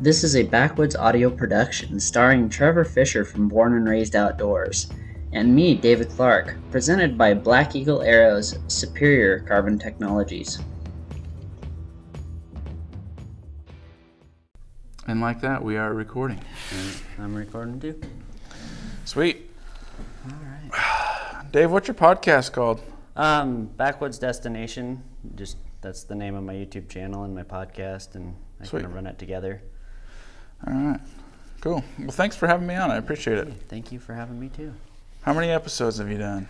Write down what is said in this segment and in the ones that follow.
This is a Backwoods audio production starring Trevor Fisher from Born and Raised Outdoors, and me, David Clark, presented by Black Eagle Arrow's Superior Carbon Technologies. And like that, we are recording. And I'm recording too. Sweet. All right. Dave, what's your podcast called? Backwoods Destination. Just that's the name of my YouTube channel and my podcast, and I kind of run it together. All right. Cool. Well, thanks for having me on. I appreciate it. Thank you for having me too. How many episodes have you done?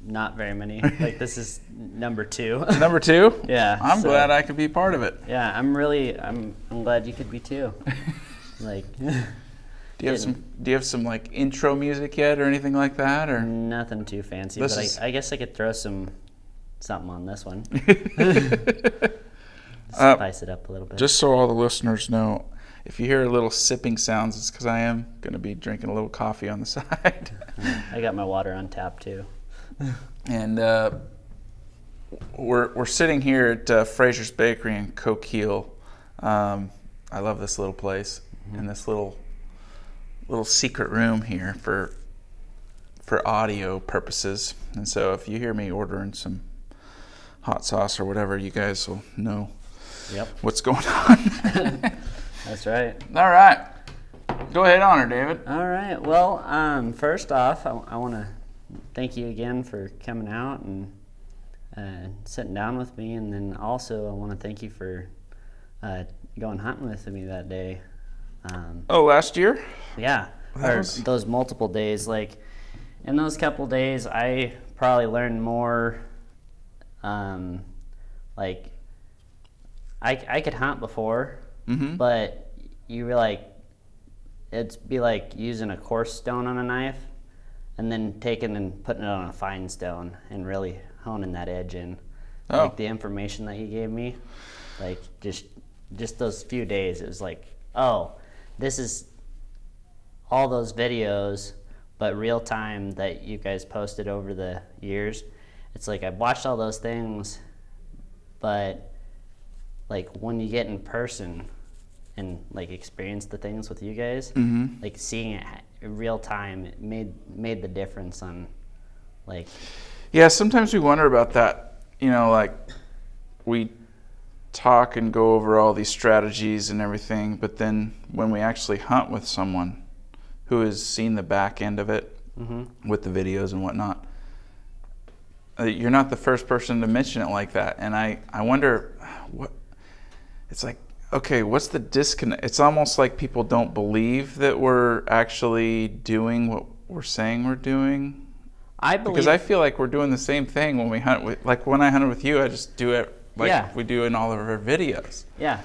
Not very many. Like, this is number 2. Number 2? Yeah. I'm glad I could be part of it. Yeah, I'm glad you could be too. Like, do you have some like intro music yet or anything like that, or nothing too fancy? I guess I could throw something on this one. Spice it up a little bit. Just so all the listeners know, if you hear little sipping sounds, it's because I am going to be drinking a little coffee on the side. I got my water on tap too. And we're sitting here at Fraser's Bakery in Coquille. I love this little place, and this little secret room here for audio purposes. And so if you hear me ordering some hot sauce or whatever, you guys will know what's going on. That's right. All right. Go ahead on her, David. All right. Well, first off, I want to thank you again for coming out and sitting down with me. And then also I want to thank you for going hunting with me that day. Last year? Yeah. Those multiple days. Like, in those couple days, I probably learned more. Like, I could hunt before, but you were like, it'd be like using a coarse stone on a knife and then taking and putting it on a fine stone and really honing that edge in. Like, the information that you gave me, like, just those few days, it was like, oh, this is all those videos, but real time that you guys posted over the years. It's like, I've watched all those things, but like, when you get in person and like experience the things with you guys, like, seeing it in real time, it made the difference on, like. Yeah, sometimes we wonder about that. You know, like, we talk and go over all these strategies and everything, but then when we actually hunt with someone who has seen the back end of it with the videos and whatnot, you're not the first person to mention it like that. And I wonder what it's like. Okay, what's the disconnect? It's almost like people don't believe that we're actually doing what we're saying we're doing. Because I feel like we're doing the same thing when we hunt. Like, when I hunted with you, I just do it like we do in all of our videos. Yeah.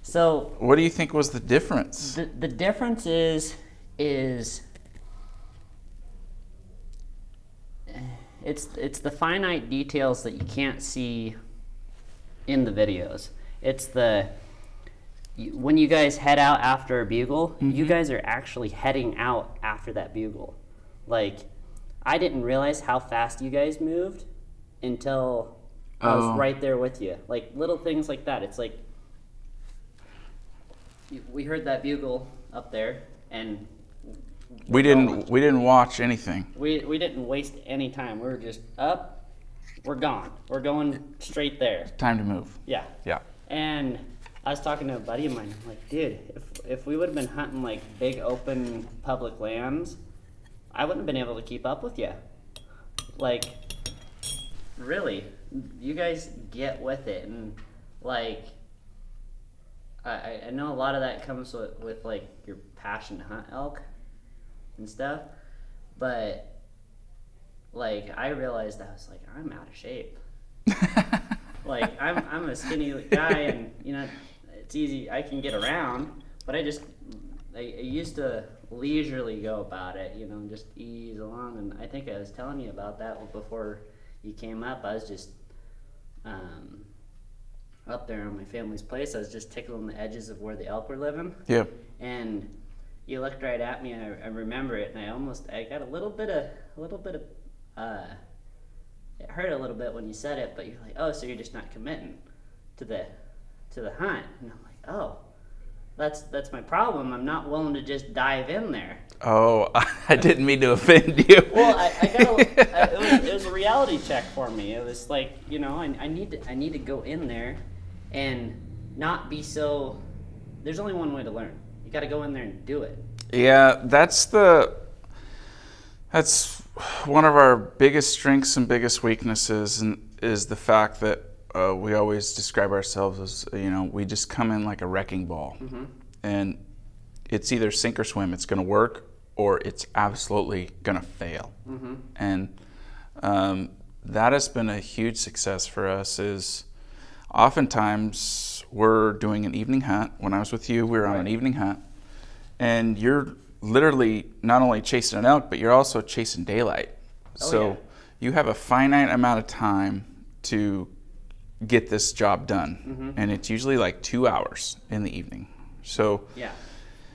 So what do you think was the difference? The difference is it's the finite details that you can't see in the videos. It's when you guys head out after a bugle, you guys are actually heading out after that bugle. Like, I didn't realize how fast you guys moved until I was right there with you. Like, little things like that. It's like, we heard that bugle up there, and we didn't watch anything. We didn't waste any time. We were just up, we're gone. We're going straight there. Time to move. Yeah. Yeah. And I was talking to a buddy of mine. I'm like, dude, if we would have been hunting like big open public lands, I wouldn't have been able to keep up with you. Like, really, you guys get with it. And like, I know a lot of that comes with like your passion to hunt elk and stuff, but like, I realized I was like, I'm out of shape. Like, I'm a skinny guy, and you know, it's easy, I can get around, but I used to leisurely go about it, you know, just ease along. And I think I was telling you about that before you came up. I was just up there on my family's place. I was just tickling the edges of where the elk were living. Yeah. And you looked right at me, and I remember it, and I got a little bit of it hurt a little bit when you said it, but you're like, oh, so you're just not committing to the hunt. And I'm like, oh, that's my problem. I'm not willing to just dive in there. Oh, I didn't mean to offend you. Well, it was a reality check for me. It was like, you know, I need to go in there and not be so. There's only one way to learn. You got to go in there and do it. Yeah, that's one of our biggest strengths and biggest weaknesses, and is the fact that we always describe ourselves as, you know, we just come in like a wrecking ball, and it's either sink or swim. It's going to work, or it's absolutely going to fail. And that has been a huge success for us. Is oftentimes we're doing an evening hunt. When I was with you, we were on an evening hunt, and you're literally not only chasing an elk, but you're also chasing daylight. So you have a finite amount of time to get this job done, and it's usually like 2 hours in the evening. So yeah,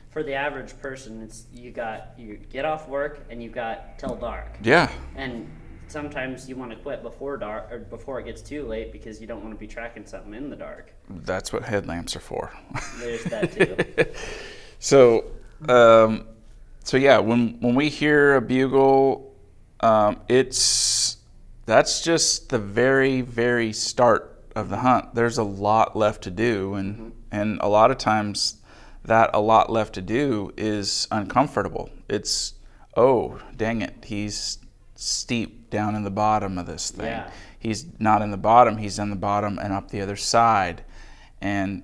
for the average person, it's you get off work and you got till dark. Yeah. And sometimes you want to quit before dark or before it gets too late because you don't want to be tracking something in the dark. That's what headlamps are for. There's that too. So yeah, when we hear a bugle, that's just the very, very start of the hunt. There's a lot left to do, and a lot of times that a lot left to do is uncomfortable. It's, oh, dang it, he's steep down in the bottom of this thing. Yeah. He's not in the bottom, he's in the bottom and up the other side. And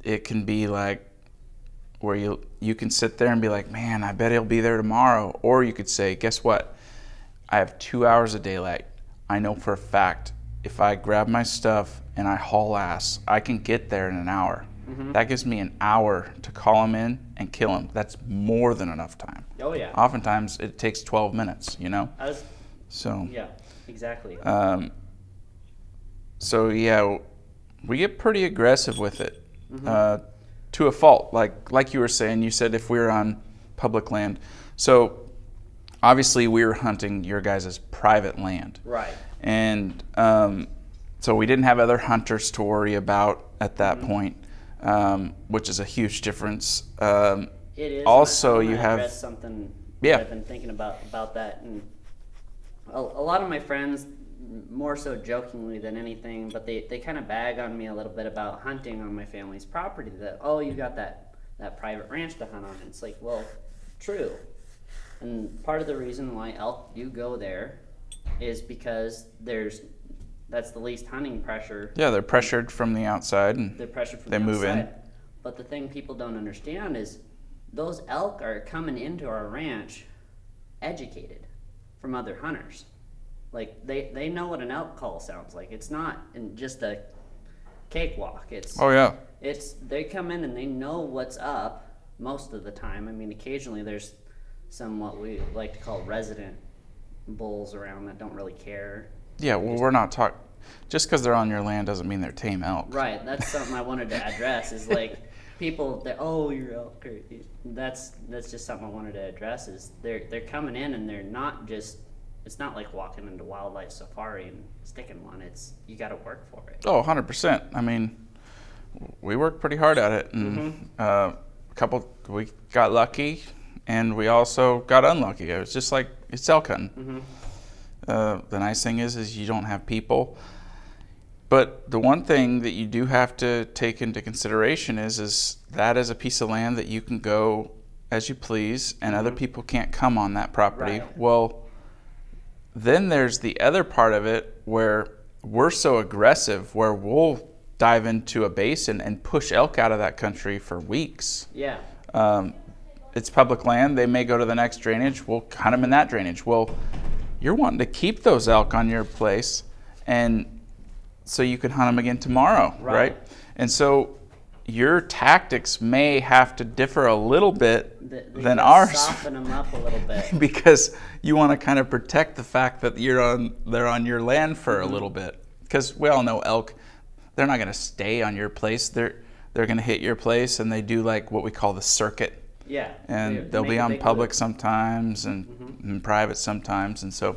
it can be like where you can sit there and be like, man, I bet he'll be there tomorrow. Or you could say, guess what? I have 2 hours of daylight. I know for a fact if I grab my stuff and I haul ass, I can get there in an hour. That gives me an hour to call him in and kill him. That's more than enough time. Oh yeah. Oftentimes it takes 12 minutes, you know? So yeah, exactly. So yeah, we get pretty aggressive with it, to a fault. Like you were saying, you said if we were on public land. So obviously we were hunting your guys' private land. Right. And so we didn't have other hunters to worry about at that point, which is a huge difference. It is. Also, you have have something. Yeah. I've been thinking about that, and a lot of my friends, more so jokingly than anything, but they kind of bag on me a little bit about hunting on my family's property. That, oh, you got that private ranch to hunt on. It's like, well, true. And part of the reason why elk do go there is because that's the least hunting pressure. Yeah, they're pressured from the outside, and they're pressured from they the move outside. in. But the thing people don't understand is those elk are coming into our ranch educated from other hunters. Like they know what an elk call sounds like. It's not just a cakewalk. They come in and they know what's up most of the time. I mean, occasionally there's some what we like to call resident bulls around that don't really care. Yeah, well, we're not talking. Just because they're on your land doesn't mean they're tame elk. Right. That's something I wanted to address. Is like people that, oh, you're elk. That's just something I wanted to address. Is they're coming in and they're not just. It's not like walking into wildlife safari and sticking one. It's you got to work for it. Oh, 100%. I mean, we worked pretty hard at it, and we got lucky, and we also got unlucky. It was just like it's elk hunting. The nice thing is you don't have people. But the one thing that you do have to take into consideration is that is a piece of land that you can go as you please, and other people can't come on that property. Right. Well, then there's the other part of it where we're so aggressive, where we'll dive into a basin and push elk out of that country for weeks. Yeah. It's public land. They may go to the next drainage. We'll hunt them in that drainage. Well, you're wanting to keep those elk on your place, and so you can hunt them again tomorrow, right? And so your tactics may have to differ a little bit than ours. Soften them up a little bit. Because you want to kind of protect the fact that they're on your land for a little bit. Because we all know elk, they're not going to stay on your place. They're going to hit your place, and they do like what we call the circuit. Yeah. And they'll be on public sometimes and private sometimes. And so,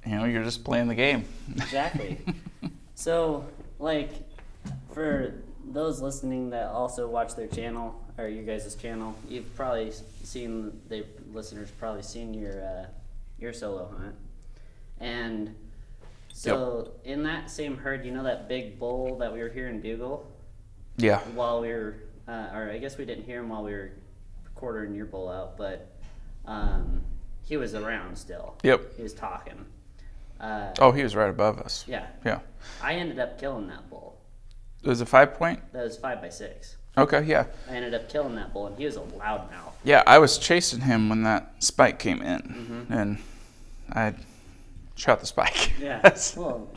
you're just playing the game. Exactly. So, like, for those listening that also watch their channel, or your guys' channel, you've probably seen, the listeners probably seen your solo hunt. And so in that same herd, you know that big bull that we were hearing bugle? Yeah. While we were, or I guess we didn't hear him while we were quartering your bull out, but he was around still. Yep. He was talking. He was right above us. Yeah. Yeah. I ended up killing that bull. It was a 5-point? That was 5x6. Okay, yeah. I ended up killing that bull, and he was a loudmouth. Yeah, I was chasing him when that spike came in, and I shot the spike. Yeah. Well,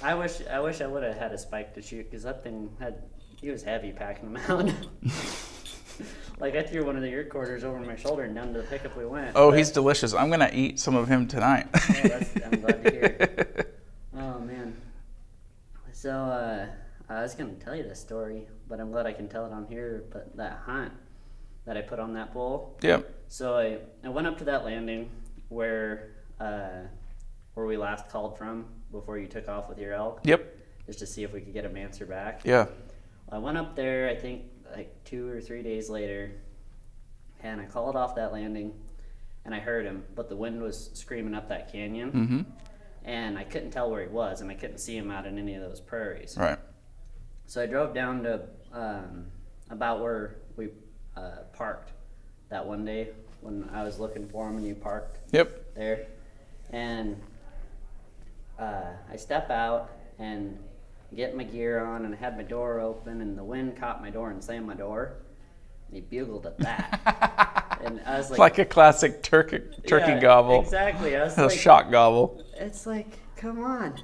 I wish I would have had a spike to shoot, because that thing he was heavy packing them out. Like, I threw one of your quarters over my shoulder and down to the pickup we went. Oh, he's delicious. I'm going to eat some of him tonight. I'm glad to hear. Oh, man. So, I was going to tell you this story, but I'm glad I can tell it on here. But that hunt that I put on that bull. Yep. So, I went up to that landing where we last called from before you took off with your elk. Yep. Just to see if we could get him answer back. Yeah. I went up there, I think, like 2 or 3 days later, and I called off that landing, and I heard him, but the wind was screaming up that canyon, and I couldn't tell where he was, and I couldn't see him out in any of those prairies. Right. So I drove down to about where we parked that one day when I was looking for him, and you parked there, and I step out and get my gear on, and I had my door open, and the wind caught my door and slammed my door. And he bugled at that. And I was like a classic turkey gobble. Exactly. I was a shock gobble. It's like, come on.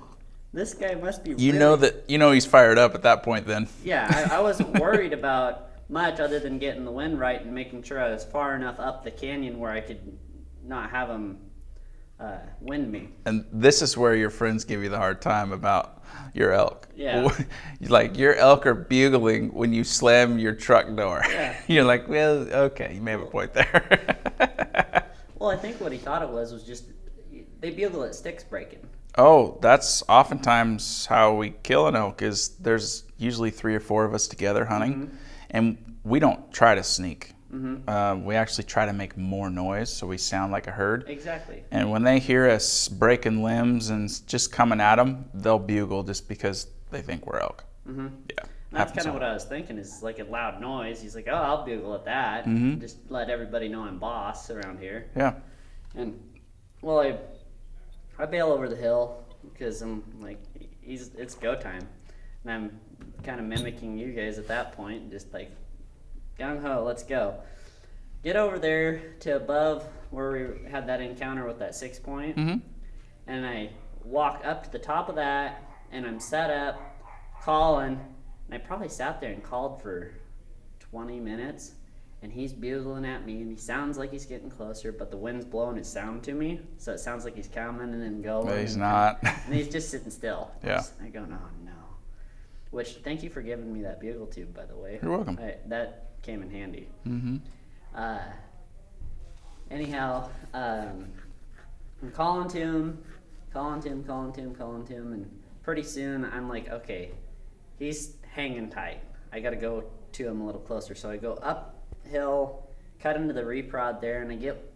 This guy must be You know he's fired up at that point then. Yeah, I wasn't worried about much other than getting the wind right and making sure I was far enough up the canyon where I could not have him wind me. And this is where your friends give you the hard time about your elk. Yeah. Like, your elk are bugling when you slam your truck door. Yeah. You're like, well, okay, you may have a point there. Well, I think what he thought it was just, they bugle at sticks breaking. Oh, that's oftentimes how we kill an elk, is there's usually 3 or 4 of us together hunting, and we don't try to sneak. We actually try to make more noise so we sound like a herd. Exactly. And when they hear us breaking limbs and just coming at them, they'll bugle just because they think we're elk. Yeah. That's kind of what I was thinking, is like a loud noise. He's like, oh, I'll bugle at that. Just let everybody know I'm boss around here. Yeah. And, well, I bail over the hill because I'm like, it's go time. And I'm kind of mimicking you guys at that point, just like, gung-ho, let's go. Get over there to above where we had that encounter with that 6-point, and I walk up to the top of that, and I'm set up, calling, and I probably sat there and called for 20 minutes, and he's bugling at me, and he sounds like he's getting closer, but the wind's blowing his sound to me, so it sounds like he's coming and then going. But he's not. And he's just sitting still. Yeah. I go, no. Which, thank you for giving me that bugle tube, by the way. You're welcome. That came in handy. Anyhow, I'm calling to him, and pretty soon I'm like, okay, he's hanging tight. I got to go to him a little closer. So I go uphill, cut into the reprod there, and I get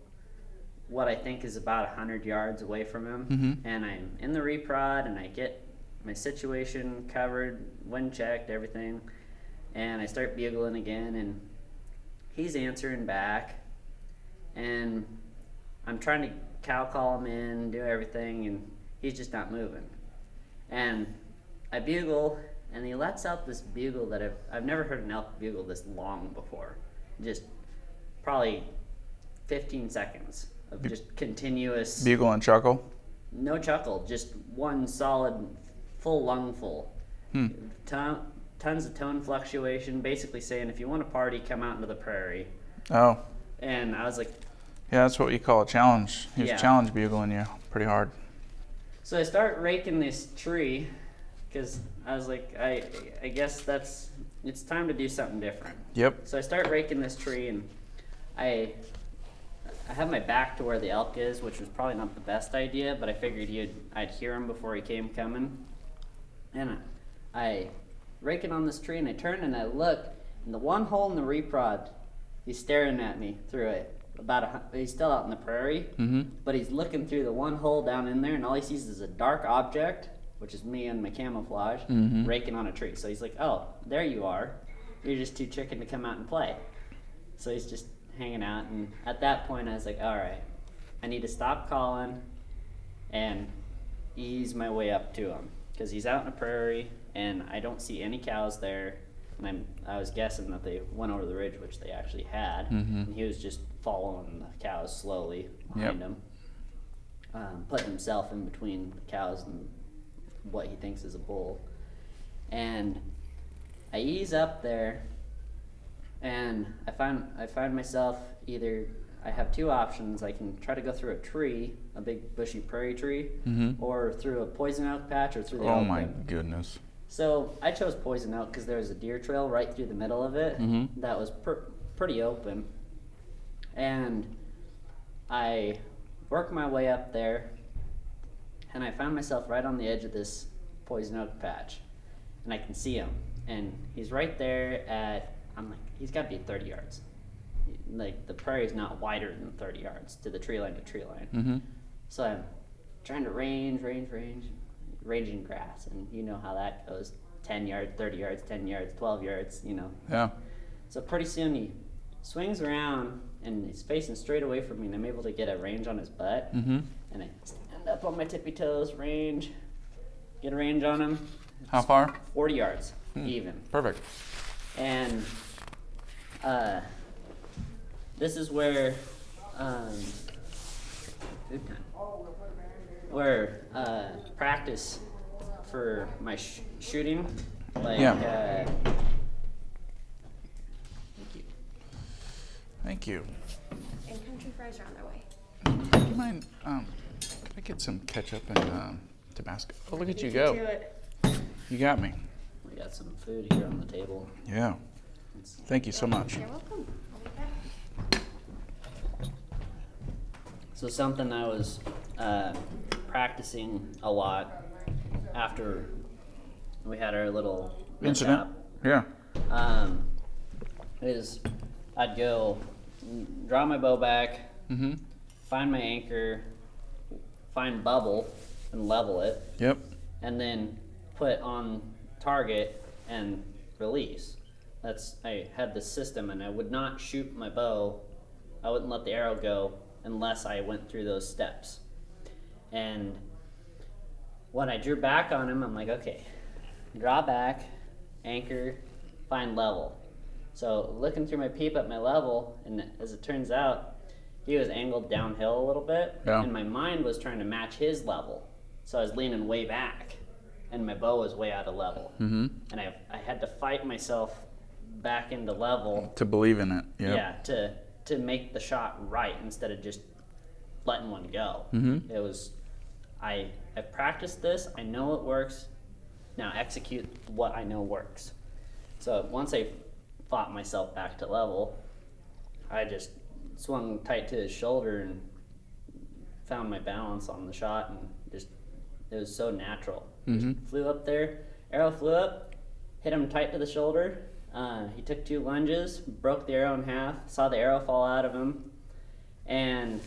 what I think is about 100 yards away from him. And I'm in the reprod, and I get my situation covered, wind checked, everything. And I start bugling again, and he's answering back, and I'm trying to cow call him in, do everything, and he's just not moving. And I bugle, and he lets out this bugle that I've never heard an elk bugle this long before. Just probably 15 seconds of just continuous... Bugle and chuckle? No chuckle, just one solid, full lungful. Tons of tone fluctuation, basically saying, if you want to party, come out into the prairie. Oh. And I was like... Yeah, that's what you call a challenge. He was challenge bugling you pretty hard. So I start raking this tree, because I was like, I guess it's time to do something different. Yep. So I start raking this tree, and I have my back to where the elk is, which was probably not the best idea, but I figured I'd hear him before he came coming. And I raking on this tree, and I turn and I look, and the one hole in the reprod, he's staring at me through it. He's still out in the prairie, but he's looking through the one hole down in there, and all he sees is a dark object, which is me and my camouflage, raking on a tree. So he's like, oh, there you are. You're just too chicken to come out and play. So he's just hanging out, and at that point I was like, all right, I need to stop calling and ease my way up to him, because he's out in the prairie, and I don't see any cows there. And I was guessing that they went over the ridge, which they actually had, and he was just following the cows slowly behind him, putting himself in between the cows and what he thinks is a bull. And I ease up there, and I find myself either, I have two options. I can try to go through a tree, a big bushy prairie tree, or through a poison oak patch, or through the Oh my goodness. So I chose poison oak because there was a deer trail right through the middle of it that was pretty open. And I worked my way up there, and I found myself right on the edge of this poison oak patch. And I can see him. And he's right there at, I'm like, he's got to be 30 yards. Like, the prairie is not wider than 30 yards to the tree line to tree line. So I'm trying to ranging grass, and you know how that goes. 10 yards, 30 yards, 10 yards, 12 yards, you know. Yeah. So pretty soon he swings around, and he's facing straight away from me, and I'm able to get a range on his butt. And I stand up on my tippy toes, get a range on him. How far? 40 yards, even. Perfect. And this is where practice for my shooting, like Thank you. And country fries are on their way. Do you mind, can I get some ketchup and Tabasco? Oh, look at you go. You got me. We got some food here on the table. Yeah. Thank you so much. You're welcome. I'll be back. So something I was practicing a lot after we had our little Incident? mishap, Yeah. is I'd go draw my bow back, find my anchor, find bubble and level it, and then put on target and release. I had this system, and I would not shoot my bow. I wouldn't let the arrow go unless I went through those steps. And when I drew back on him, I'm like, okay, draw back, anchor, find level. So looking through my peep at my level, and as it turns out, he was angled downhill a little bit, and my mind was trying to match his level. So I was leaning way back, and my bow was way out of level. And I had to fight myself back into level. To believe in it. Yeah, to make the shot right instead of just letting one go. It was, I practiced this, I know it works, now execute what I know works. So once I fought myself back to level, I just swung tight to his shoulder and found my balance on the shot, and just, it was so natural. Just flew up there, arrow flew up, hit him tight to the shoulder. He took 2 lunges, broke the arrow in half, saw the arrow fall out of him, and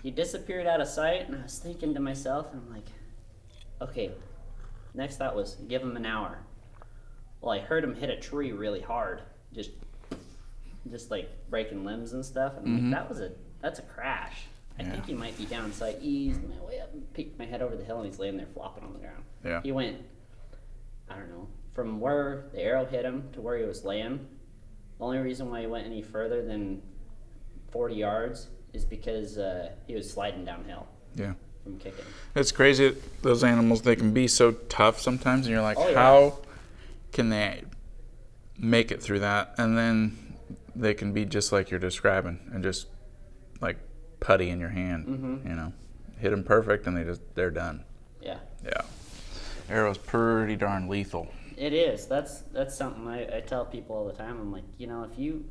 he disappeared out of sight. And I was thinking to myself, and I'm like, okay, next thought was give him an hour. Well, I heard him hit a tree really hard, just like breaking limbs and stuff. And I'm like, that's a crash. I think he might be down. So I eased my way up and peeked my head over the hill, and he's laying there flopping on the ground. He went, I don't know, from where the arrow hit him to where he was laying. The only reason why he went any further than 40 yards is because he was sliding downhill from kicking. It's crazy, those animals, they can be so tough sometimes, and you're like, how can they make it through that? And then they can be just like you're describing, and just like putty in your hand, you know. Hit them perfect, and they're done. Yeah. Arrow's pretty darn lethal. It is. That's something I tell people all the time. I'm like, you know, if you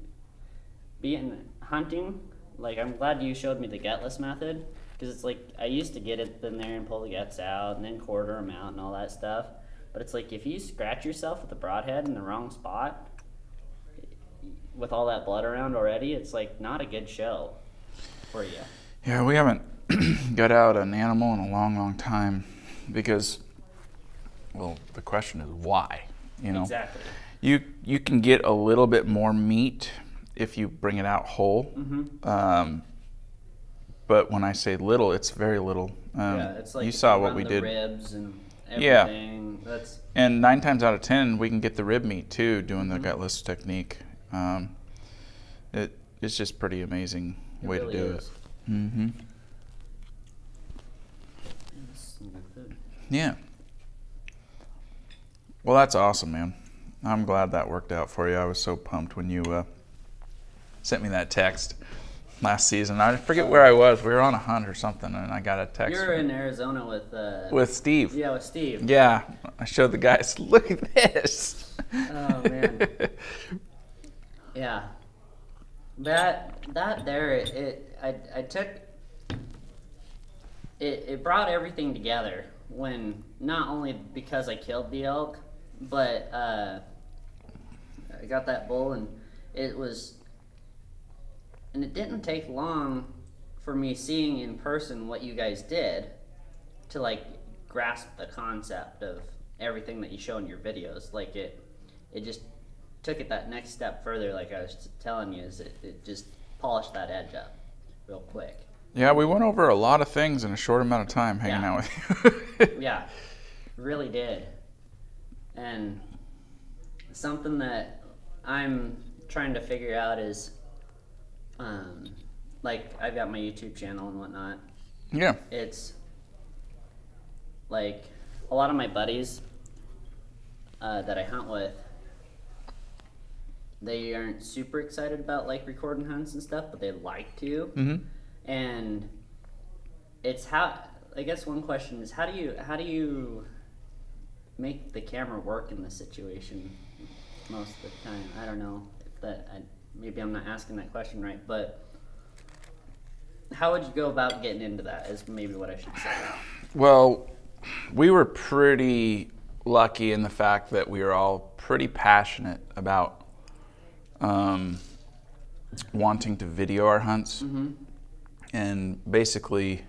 be in hunting, like, I'm glad you showed me the gutless method, because it's like I used to get it in there and pull the guts out and then quarter them out and all that stuff. But it's like if you scratch yourself with a broadhead in the wrong spot, with all that blood around already, it's like not a good show for you. Yeah, we haven't got out an animal in a long, long time because, well, the question is why, you know? Exactly. You can get a little bit more meat if you bring it out whole. But when I say little, it's very little. Yeah, it's like you saw what we did. Ribs and everything. Yeah. And 9 times out of 10, we can get the rib meat too, doing the gutless technique. It's just pretty amazing way to do it. Yeah. Well, that's awesome, man. I'm glad that worked out for you. I was so pumped when you sent me that text last season. I forget where I was. We were on a hunt or something, and I got a text. You were in Arizona with Steve. Yeah, with Steve. Yeah, I showed the guys. Look at this. Oh man. Yeah. That there, I took. It brought everything together when not only because I killed the elk, but I got that bull, and it didn't take long for me seeing in person what you guys did to like grasp the concept of everything that you show in your videos. Like it just took it that next step further. Like I was telling you, is it just polished that edge up real quick. Yeah, we went over a lot of things in a short amount of time hanging out with you. Yeah, really did. And something that I'm trying to figure out is, like, I've got my YouTube channel and whatnot. Yeah. It's like a lot of my buddies that I hunt with, they aren't super excited about like recording hunts and stuff, but they like to. And it's I guess one question is how do you make the camera work in this situation most of the time? I don't know if maybe I'm not asking that question right, but how would you go about getting into that is maybe what I should say. Well, we were pretty lucky in the fact that we were all pretty passionate about wanting to video our hunts. And basically,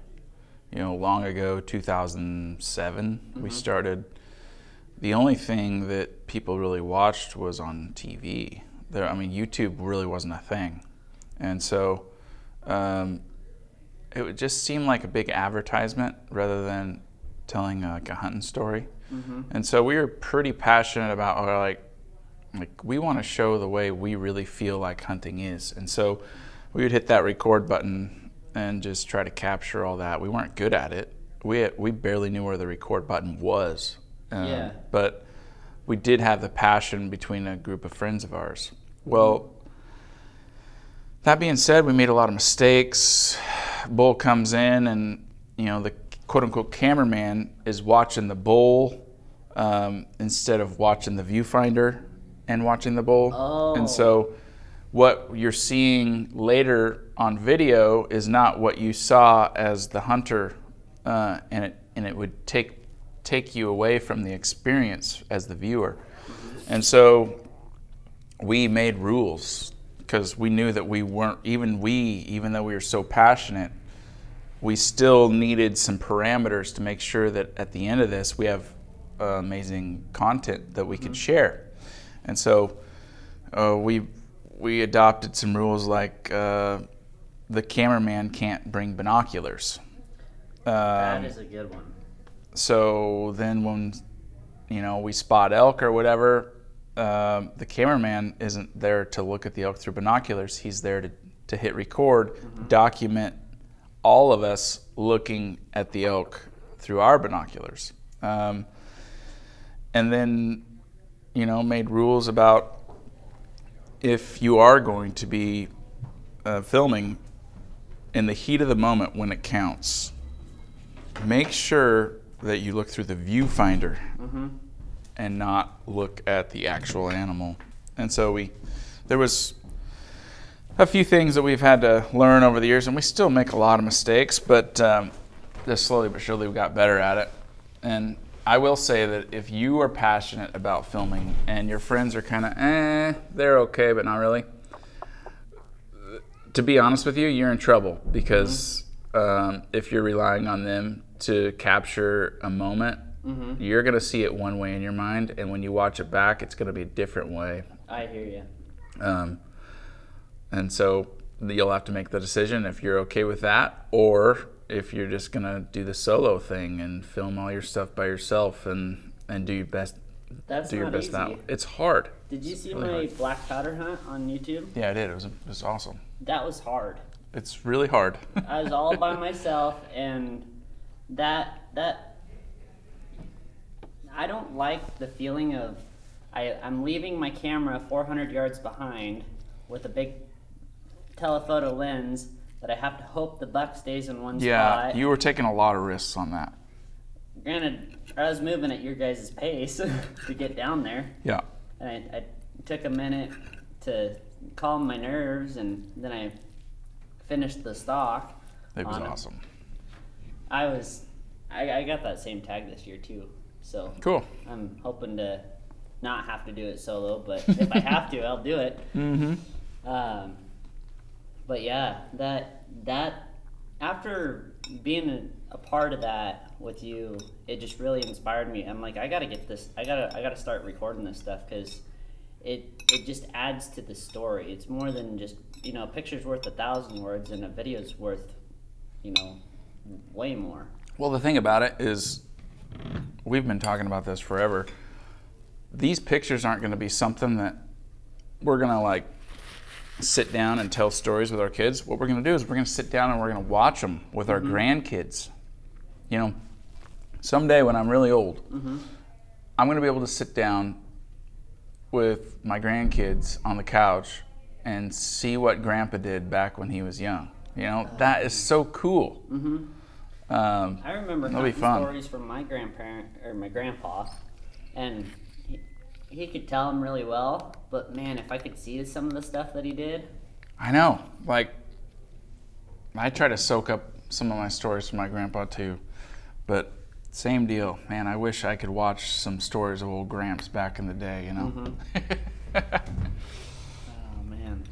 you know, long ago, 2007, we started. The only thing that people really watched was on TV. YouTube really wasn't a thing. And so it would just seem like a big advertisement rather than telling like a hunting story. And so we were pretty passionate about like we want to show the way we really feel like hunting is. And so we would hit that record button and just try to capture all that. We weren't good at it. We barely knew where the record button was. But we did have the passion between a group of friends of ours. Well, that being said, we made a lot of mistakes. Bull comes in and, you know, the quote-unquote cameraman is watching the bull instead of watching the viewfinder and watching the bull. And so what you're seeing later on video is not what you saw as the hunter, and it would take you away from the experience as the viewer. And so we made rules because we knew that we weren't, even though we were so passionate, we still needed some parameters to make sure that at the end of this we have amazing content that we could share. And so we adopted some rules like the cameraman can't bring binoculars. That is a good one. So then when, you know, we spot elk or whatever, the cameraman isn't there to look at the elk through binoculars. He's there to hit record, document all of us looking at the elk through our binoculars. And then, you know, made rules about if you are going to be filming in the heat of the moment when it counts, make sure that you look through the viewfinder and not look at the actual animal. And so there was a few things that we've had to learn over the years, and we still make a lot of mistakes, but just slowly but surely we got better at it. And I will say that if you are passionate about filming and your friends are kind of, they're okay, but not really, to be honest with you, you're in trouble because if you're relying on them to capture a moment, you're going to see it one way in your mind, and when you watch it back, it's going to be a different way. I hear you. And so you'll have to make the decision if you're okay with that, or if you're just going to do the solo thing and film all your stuff by yourself and do your best. That's do your not best easy. that way. It's hard. Did you see It's really my hard. black powder hunt on YouTube? Yeah, I did. It was awesome. That was hard. It's really hard. I was all by myself, and that I don't like the feeling of I'm leaving my camera 400 yards behind with a big telephoto lens that I have to hope the buck stays in one Yeah, spot. you were taking a lot of risks on that. Granted, I was moving at your guys' pace to get down there. Yeah. And I took a minute to calm my nerves, and then I finished the stock. It was awesome. I got that same tag this year too, so Cool. I'm hoping to not have to do it solo, but if I have to, I'll do it. But yeah, that after being a part of that with you, it just really inspired me. I'm like, I gotta get this. I gotta start recording this stuff because it just adds to the story. It's more than just, a picture's worth 1,000 words and a video's worth, way more. Well, the thing about it is, we've been talking about this forever. These pictures aren't going to be something that we're going to like sit down and tell stories with our kids. What we're going to do is we're going to sit down and we're going to watch them with our grandkids. Someday when I'm really old, I'm going to be able to sit down with my grandkids on the couch and see what Grandpa did back when he was young. That is so cool. I remember that'll be hunting fun. stories from my grandparent or my grandpa, and he could tell them really well. But man, if I could see some of the stuff that he did, I know. Like, I try to soak up some of my stories from my grandpa too, but same deal, man. I wish I could watch some stories of old Gramps back in the day. Oh man,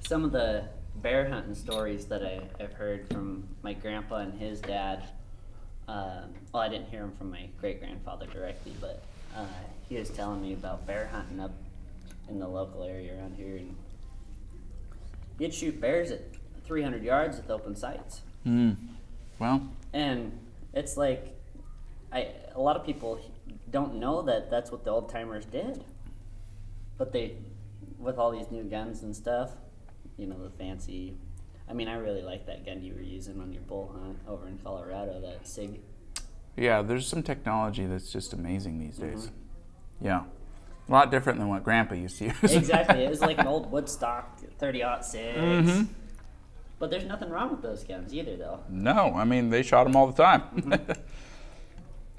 some of the bear hunting stories that I've heard from my grandpa and his dad. Well, I didn't hear them from my great-grandfather directly, but he was telling me about bear hunting up in the local area around here, and you'd shoot bears at 300 yards with open sights. Well, And it's like, a lot of people don't know that that's what the old timers did, but with all these new guns and stuff, the fancy. I mean, I really like that gun you were using on your bull hunt over in Colorado, that SIG. yeah, there's some technology that's just amazing these days. Yeah. A lot different than what Grandpa used to use. Exactly. It was like an old Woodstock 30-06. But there's nothing wrong with those guns either, though. No, I mean, they shot them all the time.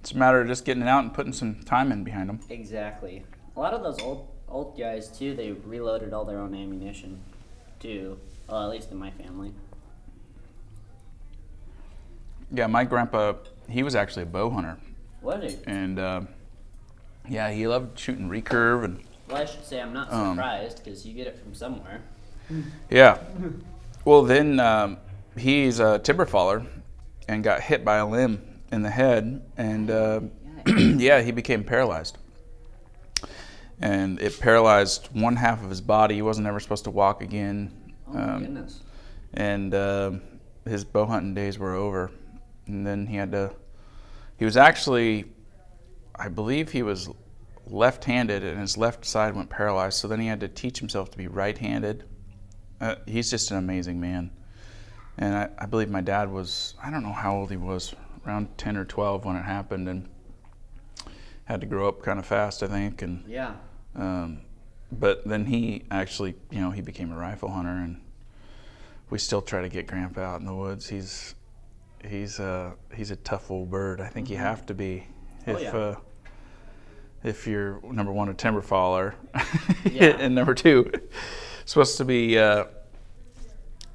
It's a matter of just getting it out and putting some time in behind them. Exactly. A lot of those old guys, too, they reloaded all their own ammunition, too. Well, at least in my family. Yeah, my grandpa, he was actually a bow hunter. Was he? And, yeah, he loved shooting recurve and... Well, I should say I'm not surprised, because you get it from somewhere. Yeah. Well, then he's a timber faller and got hit by a limb in the head, and yeah, he became paralyzed. And it paralyzed one half of his body. He wasn't ever supposed to walk again. Oh my goodness. And his bow hunting days were over. And then he was actually, I believe he was left-handed, and his left side went paralyzed, so then he had to teach himself to be right-handed. He's just an amazing man. And I believe my dad was, I don't know how old he was, around 10 or 12 when it happened, and had to grow up kind of fast, I think. And Yeah. but then he actually, he became a rifle hunter, and we still try to get Grandpa out in the woods. He's a tough old bird. I think you have to be if you're number one a timber faller, and number two supposed to be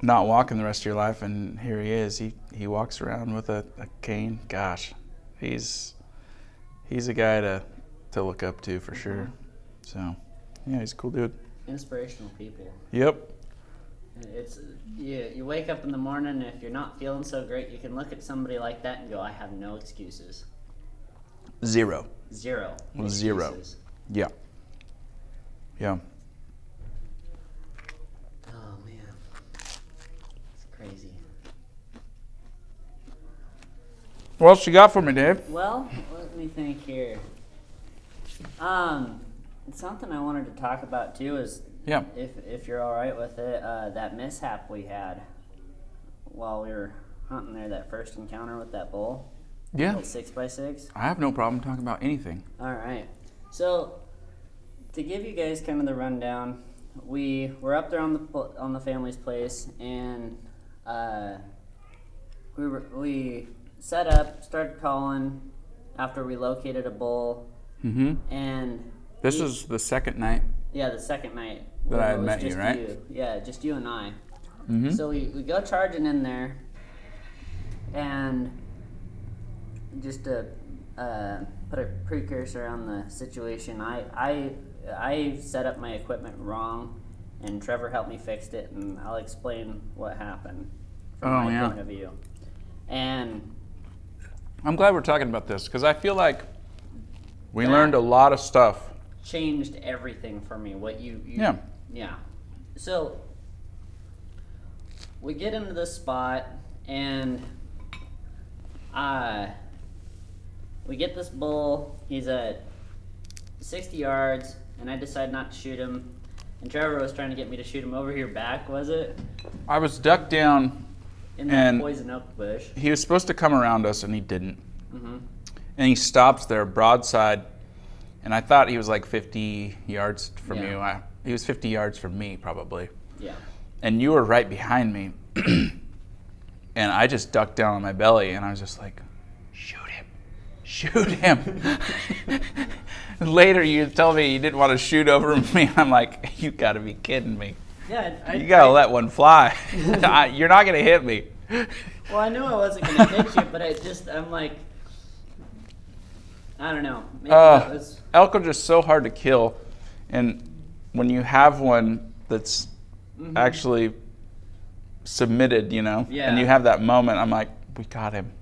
not walking the rest of your life. And here he is. He walks around with a cane. Gosh, He's a guy to look up to for sure. So, yeah, he's a cool dude. Inspirational people. Yep. It's you wake up in the morning, and if you're not feeling so great, you can look at somebody like that and go, I have no excuses. Zero. Zero. Zero. Excuses. Yeah. Yeah. Oh man, it's crazy. What else you got for me, Dave? Well, let me think here. Something I wanted to talk about too is, Yeah. if you're all right with it, that mishap we had while we were hunting there, that first encounter with that bull. Yeah. 6x6. I have no problem talking about anything. All right. So, to give you guys kind of the rundown, we were up there on the family's place, and we set up, started calling after we located a bull, and This is the second night. yeah, the second night That I had it was met you, just right? Yeah, just you and I. So we go charging in there, and just to put a precursor on the situation, I set up my equipment wrong, and Trevor helped me fix it, and I'll explain what happened from my point of view. And I'm glad we're talking about this because I feel like we learned a lot of stuff. changed everything for me. What you Yeah. So we get into this spot, and we get this bull. He's at 60 yards, and I decide not to shoot him. And Trevor was trying to get me to shoot him over your back, was it? I was ducked down, In that and poison oak bush. he was supposed to come around us, and he didn't. And he stops there broadside, and I thought he was like 50 yards from you. He was 50 yards from me, probably. Yeah. And you were right behind me. And I just ducked down on my belly, and I was just like, shoot him. Shoot him. Later, you tell me you didn't want to shoot over me. I'm like, you got to be kidding me. Yeah. You got to let one fly. You're not going to hit me. Well, I knew I wasn't going to hit you, but I'm like, I don't know. Maybe that was... Elk are just so hard to kill. And when you have one that's actually submitted, you know, and you have that moment, I'm like, we got him.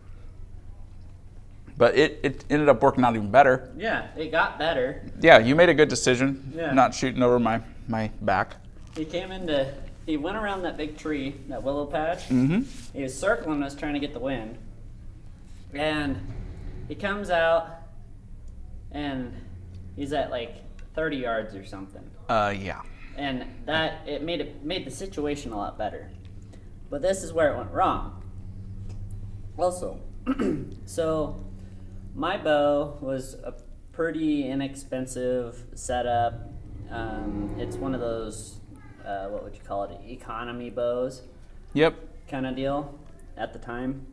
But it ended up working out even better. Yeah, it got better. Yeah, you made a good decision, Yeah. not shooting over my back. He went around that big tree, that willow patch. He was circling us trying to get the wind. And he comes out, and he's at like 30 yards or something. Yeah. And it made the situation a lot better. But this is where it went wrong. Also, so my bow was a pretty inexpensive setup. It's one of those, what would you call it, economy bows? Yep. Kind of deal at the time.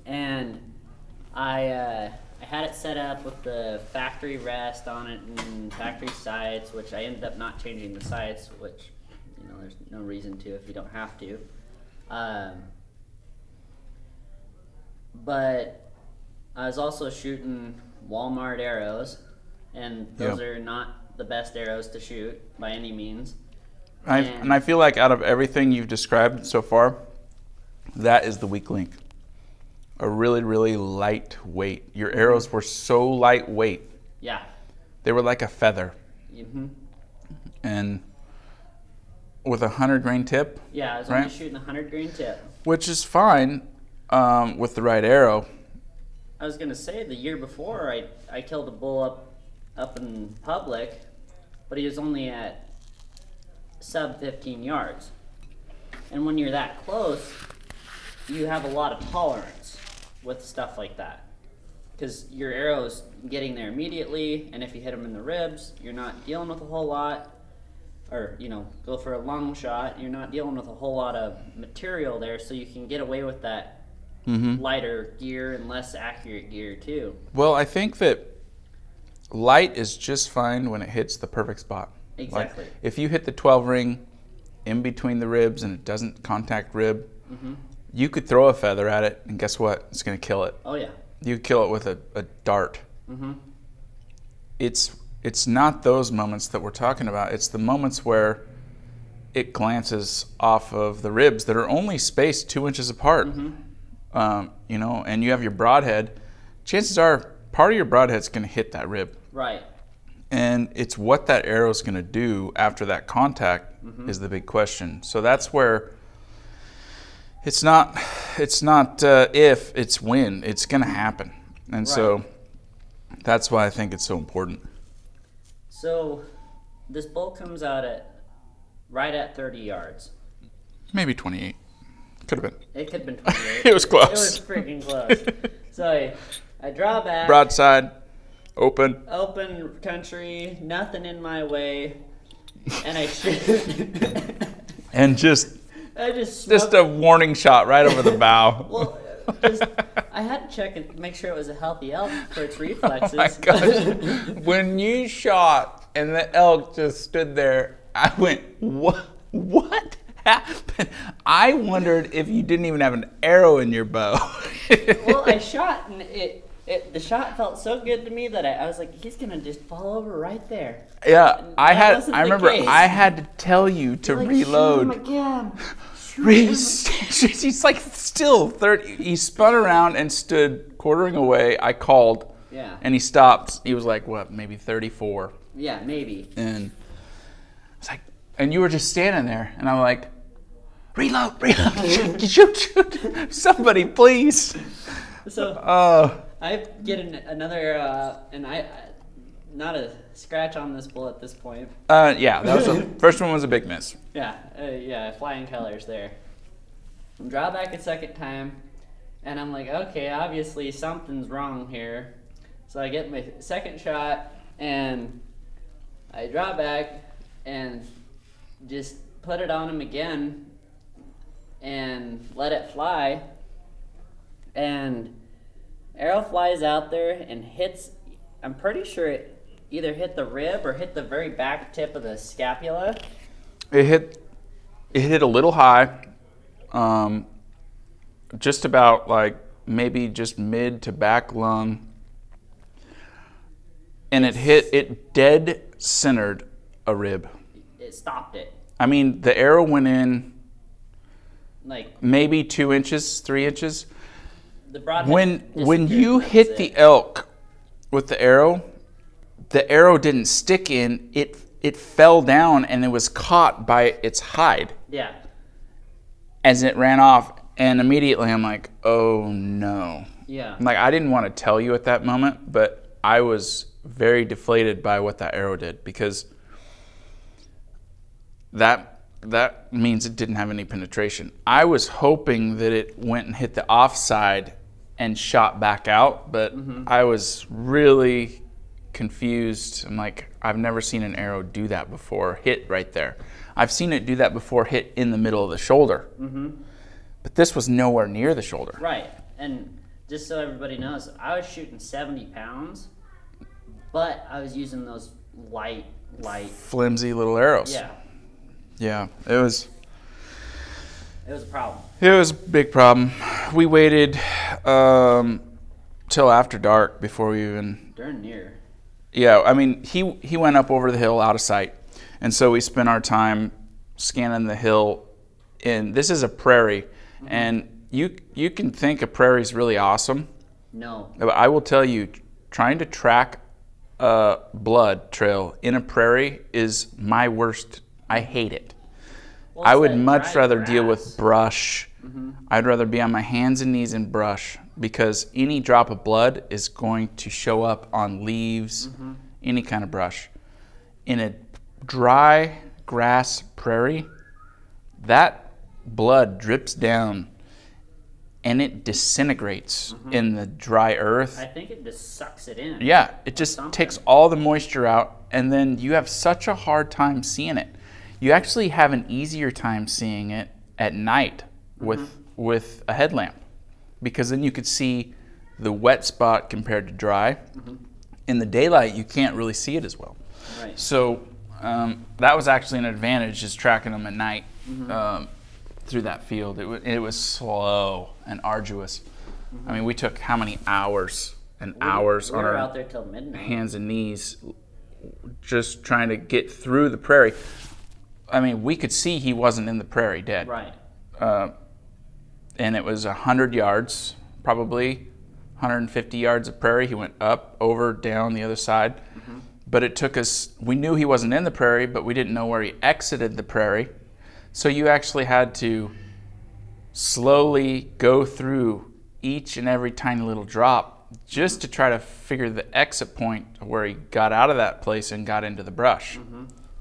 And I had it set up with the factory rest on it and factory sights, which I ended up not changing the sights, which, you know, there's no reason to if you don't have to. But I was also shooting Walmart arrows, and those are not the best arrows to shoot by any means. And I feel like out of everything you've described so far, that is the weak link. A really, really light weight. Your arrows were so lightweight. Yeah. They were like a feather. And with a 100-grain tip. Yeah, I was only shooting a 100-grain tip. Which is fine with the right arrow. I was gonna say the year before I killed a bull up in public, but he was only at sub 15 yards. And when you're that close, you have a lot of tolerance with stuff like that, because your arrow's getting there immediately, and if you hit them in the ribs, you're not dealing with a whole lot. Or, you know, go for a long shot, you're not dealing with a whole lot of material there, so you can get away with that lighter gear and less accurate gear too. Well, I think that light is just fine when it hits the perfect spot. Exactly. Like if you hit the 12 ring in between the ribs and it doesn't contact rib, you could throw a feather at it, and guess what? It's going to kill it. Oh yeah. You kill it with a dart. Mm-hmm. It's not those moments that we're talking about. It's the moments where it glances off of the ribs that are only spaced 2 inches apart. Mm-hmm. You know, and you have your broadhead. Chances are part of your broadhead's going to hit that rib. Right. And it's what that arrow's going to do after that contact is the big question. So that's where it's not if, it's when. It's going to happen. And so that's why I think it's so important. So this bull comes out right at 30 yards. Maybe 28. Could have been. It could have been 28. It was close. It was freaking close. So I draw back. Broadside, open country, nothing in my way, and I shoot. And just just a warning shot right over the bow. Well, I had to check and make sure it was a healthy elk for its reflexes. Oh my gosh. When you shot and the elk just stood there, I went, what happened? I wondered if you didn't even have an arrow in your bow. Well, I shot and the shot felt so good to me that I was like, he's gonna just fall over right there. Yeah, I remember case. I had to tell you to reload. Shoot him again. He's like still 30. He spun around and stood quartering away. I called. Yeah. And he stopped. He was like, what, maybe 34. Yeah, maybe. And I was like, and you were just standing there, and I'm like, reload, shoot, somebody please. So I get another, and I not a scratch on this bull at this point. Yeah, that was the first one was a big miss. Yeah, flying colors there. Draw back a second time, and I'm like, okay, obviously something's wrong here. So I get my second shot, and I draw back and just put it on him again and let it fly. And arrow flies out there and hits, I'm pretty sure it either hit the rib or hit the very back tip of the scapula. It hit a little high, just about like maybe just mid to back lung, and it dead centered a rib. It stopped it. I mean, the arrow went in like maybe 2 inches, 3 inches. The broadhead when you hit the elk with the arrow didn't stick in. It fell down and it was caught by its hide. Yeah. As it ran off, and immediately I'm like, oh no. Yeah. Like, I didn't want to tell you at that moment, but I was very deflated by what that arrow did, because that means it didn't have any penetration. I was hoping that it went and hit the offside and shot back out, but I was really confused. I'm like, I've never seen an arrow do that before, hit right there. I've seen it do that before, hit in the middle of the shoulder. But this was nowhere near the shoulder. Right. And just so everybody knows, I was shooting 70 pounds, but I was using those light. Flimsy little arrows. Yeah. Yeah, it was a problem. It was a big problem. We waited till after dark before we even... Darn near. Yeah, I mean, he went up over the hill out of sight. And so we spent our time scanning the hill. And this is a prairie. And you can think a prairie is really awesome. No. But I will tell you, trying to track a blood trail in a prairie is my worst. I hate it. Well, I would much dry rather grass. deal with brush. I'd rather be on my hands and knees in brush, because any drop of blood is going to show up on leaves, any kind of brush. In a dry grass prairie, that blood drips down and it disintegrates in the dry earth. I think it just sucks it in. Yeah, it just takes all the moisture out, and then you have such a hard time seeing it. You actually have an easier time seeing it at night with a headlamp, because then you could see the wet spot compared to dry. In the daylight, you can't really see it as well. Right. So that was actually an advantage, is tracking them at night through that field. It was slow and arduous. I mean, we took how many hours and hours we on were our out there till midnight. hands and knees just trying to get through the prairie. I mean, we could see he wasn't in the prairie dead. Right. And it was 100 yards, probably 150 yards of prairie. He went up, over, down the other side. But it took us, we knew he wasn't in the prairie, but we didn't know where he exited the prairie. So you actually had to slowly go through each and every tiny little drop just to try to figure the exit point of where he got out of that place and got into the brush.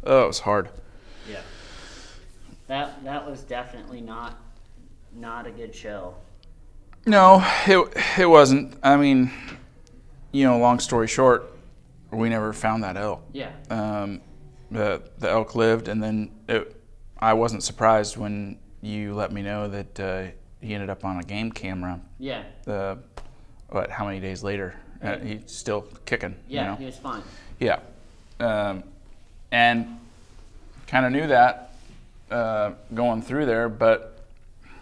Oh, it was hard. Yeah. That was definitely not a good show. No, it wasn't. I mean, long story short, we never found that elk. Yeah. The elk lived, and then I wasn't surprised when you let me know that he ended up on a game camera. Yeah. How many days later? He's still kicking. Yeah, he was fine. Yeah. And kind of knew that going through there, but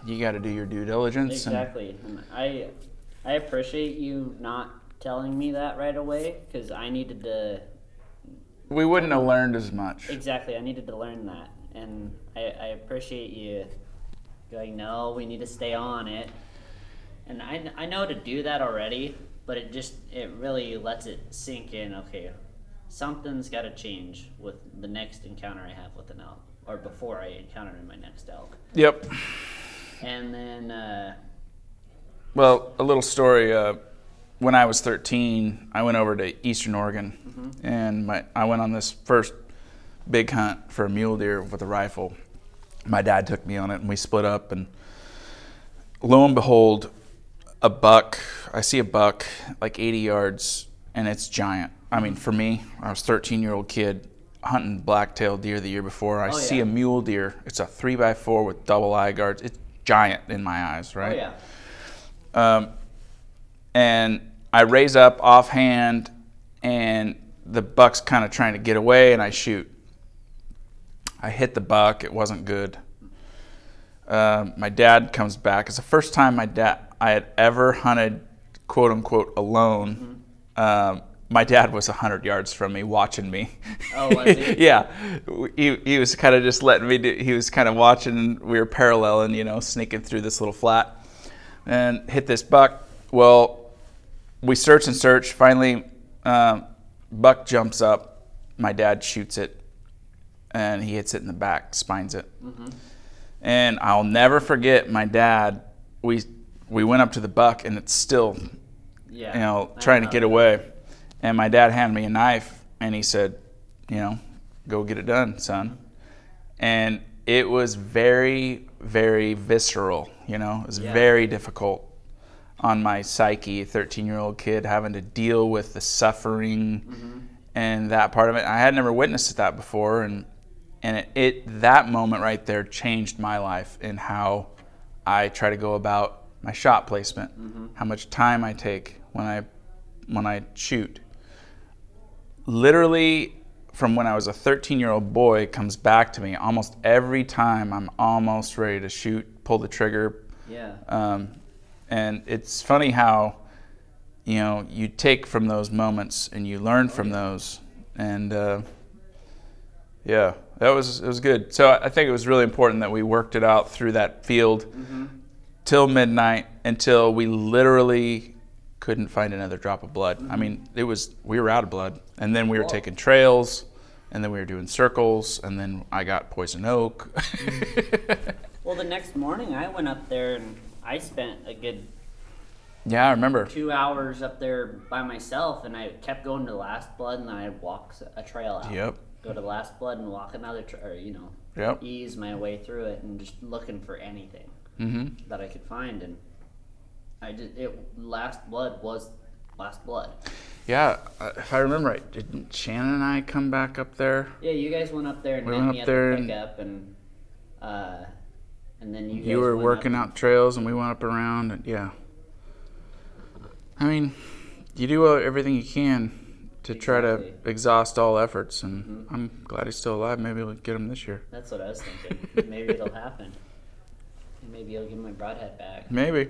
you got to do your due diligence. Exactly. And I appreciate you not telling me that right away, because I needed to. We wouldn't have learned as much. Exactly. I needed to learn that, and I appreciate you going, no, we need to stay on it. And I know to do that already, but it really lets it sink in. Okay, something's got to change with the next encounter I have with an elk, or before I encounter my next elk. Yep. And then, well, a little story. When I was 13, I went over to Eastern Oregon, and I went on this first big hunt for a mule deer with a rifle. My dad took me on it, and we split up, and lo and behold, I see a buck like 80 yards, and it's giant. I mean, for me, I was a 13-year-old kid hunting black-tailed deer the year before. I see a mule deer. It's a 3x4 with double eye guards. It's giant in my eyes, right? oh yeah. And I raise up offhand, and the buck's kind of trying to get away, and I shoot. I hit the buck. It wasn't good. My dad comes back. It's the first time I had ever hunted, quote unquote, alone. My dad was 100 yards from me, watching me. Oh, was he? Yeah, he was kind of just letting me do. He was kind of watching. We were paralleling, sneaking through this little flat, and hit this buck. Well, we search and search. Finally, buck jumps up. My dad shoots it, and he hits it in the back, spines it. And I'll never forget my dad. We went up to the buck, and it's still, trying to get away. And my dad handed me a knife, and he said, go get it done, son. And it was very, very visceral. It was very difficult on my psyche, a 13-year-old kid having to deal with the suffering and that part of it. I had never witnessed that before, and that moment right there changed my life in how I try to go about my shot placement, how much time I take when I shoot. Literally, from when I was a 13-year-old boy, comes back to me almost every time I'm almost ready to shoot, pull the trigger. Yeah. And it's funny how, you take from those moments and you learn from those. And it was good. So I think it was really important that we worked it out through that field till midnight, until we literally couldn't find another drop of blood. I mean, we were out of blood, and then we were taking trails, and then we were doing circles, and then I got poison oak. Well, the next morning I went up there, and I spent a good I remember 2 hours up there by myself, and I kept going to Last Blood, and then I'd walk a trail out. Yep. Go to Last Blood and walk another ease my way through it, and just looking for anything that I could find. And Last Blood was Last Blood. Yeah, if I remember right, didn't Shannon and I come back up there? Yeah, you guys went up there and met me at the pickup, and then you were working out trails, and we went up around, and I mean, you do everything you can to try to exhaust all efforts, and I'm glad he's still alive. Maybe we'll get him this year. That's what I was thinking. Maybe it'll happen. Maybe you'll give my broadhead back. Maybe.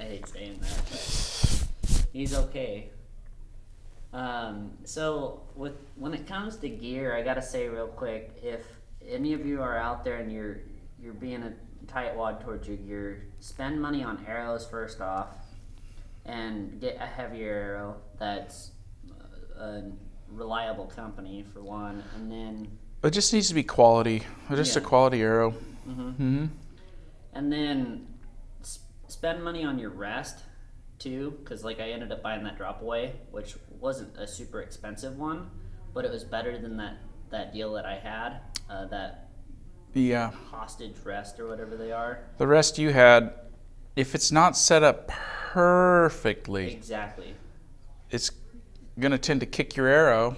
I hate saying that, but he's okay. So when it comes to gear, I gotta say real quick, if any of you are out there and you're being a tightwad towards your gear, spend money on arrows first off, and get a heavier arrow that's a reliable company for one, and then It just needs to be quality. Just a quality arrow. And then spend money on your rest too, because like I ended up buying that drop away, which wasn't a super expensive one, but it was better than that deal that I had, that hostage rest or whatever they are. The rest you had, if it's not set up perfectly, exactly, it's going to tend to kick your arrow.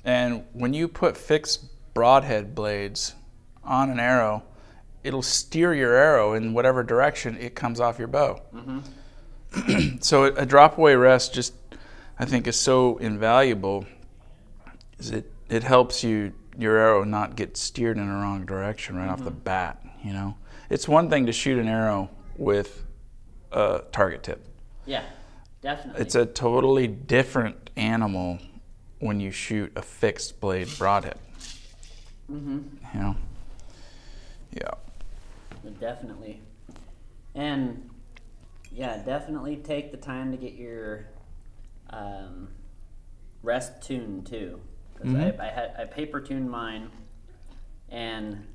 And when you put fixed broadhead blades on an arrow, it'll steer your arrow in whatever direction it comes off your bow. So a drop away rest just, I think, is so invaluable. Is it helps your arrow not get steered in the wrong direction right off the bat. You know, it's one thing to shoot an arrow with a target tip. Yeah, definitely. It's a totally different animal when you shoot a fixed blade broadhead. You know? Yeah. Definitely. And yeah, definitely take the time to get your rest tuned too. Because I paper tuned mine, and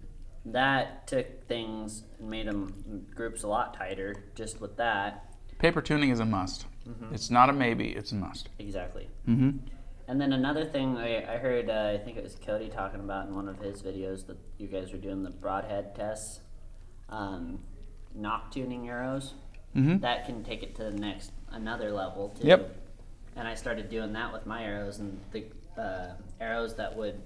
that took things and made them groups a lot tighter just with that. Paper tuning is a must. It's not a maybe, it's a must. Exactly. And then another thing I heard, I think it was Cody talking about in one of his videos, that you guys were doing the broadhead tests, knock tuning arrows. That can take it to another level too. Yep. And I started doing that with my arrows, and the arrows that would,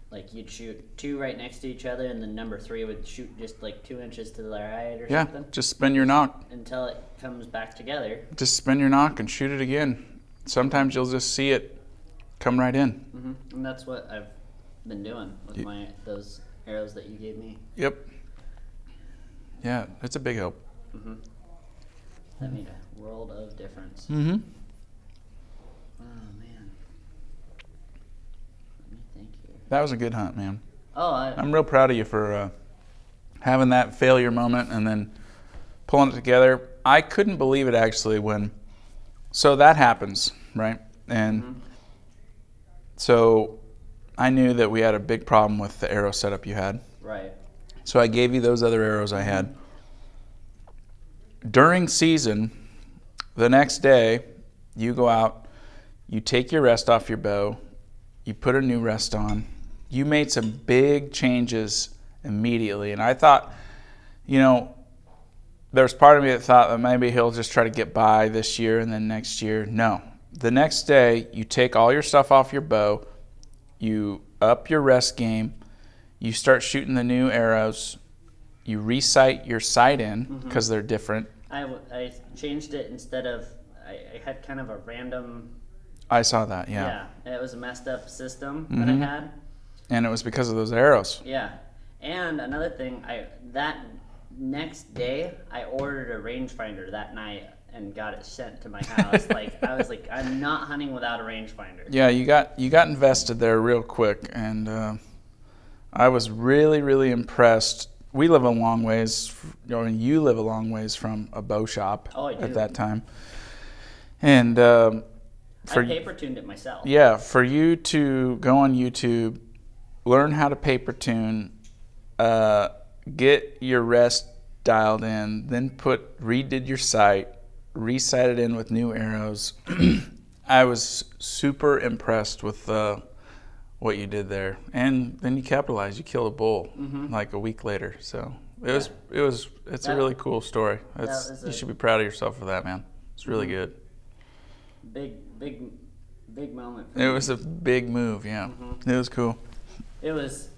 like, you'd shoot two right next to each other, and then number 3 would shoot just like 2 inches to the right or something. Just spin your knock. Until it comes back together. Just spin your knock and shoot it again. Sometimes you'll just see it come right in. And that's what I've been doing with those arrows that you gave me. Yep. Yeah, it's a big help. That made a world of difference. Oh man. Let me think here. That was a good hunt, man. Oh, I'm real proud of you for having that failure moment and then pulling it together. I couldn't believe it actually so that happens, right? And so I knew that we had a big problem with the arrow setup you had. Right. So I gave you those other arrows I had. During season, the next day, you go out, you take your rest off your bow, you put a new rest on. You made some big changes immediately. And I thought, you know, there's part of me that thought that maybe he'll just try to get by this year and then next year. No. The next day, you take all your stuff off your bow, you up your rest game, you start shooting the new arrows, you resight your sight in because they're different. I changed it instead of, I had kind of a random... I saw that, yeah. Yeah, it was a messed up system that I had. And it was because of those arrows. Yeah. And another thing, that next day, I ordered a rangefinder that night and got it sent to my house. I was like, I'm not hunting without a rangefinder. Yeah, you got invested there real quick, and I was really, really impressed. We live a long ways, you live a long ways from a bow shop at that time. And I paper tuned it myself. Yeah, for you to go on YouTube, learn how to paper tune, get your rest dialed in, then redid your sight, resighted in with new arrows. I was super impressed with what you did there, and then you capitalized. You killed a bull like a week later. So it's a really cool story. You should be proud of yourself for that, man. It's really good. Big moment. It was a big move. Yeah, it was cool. It was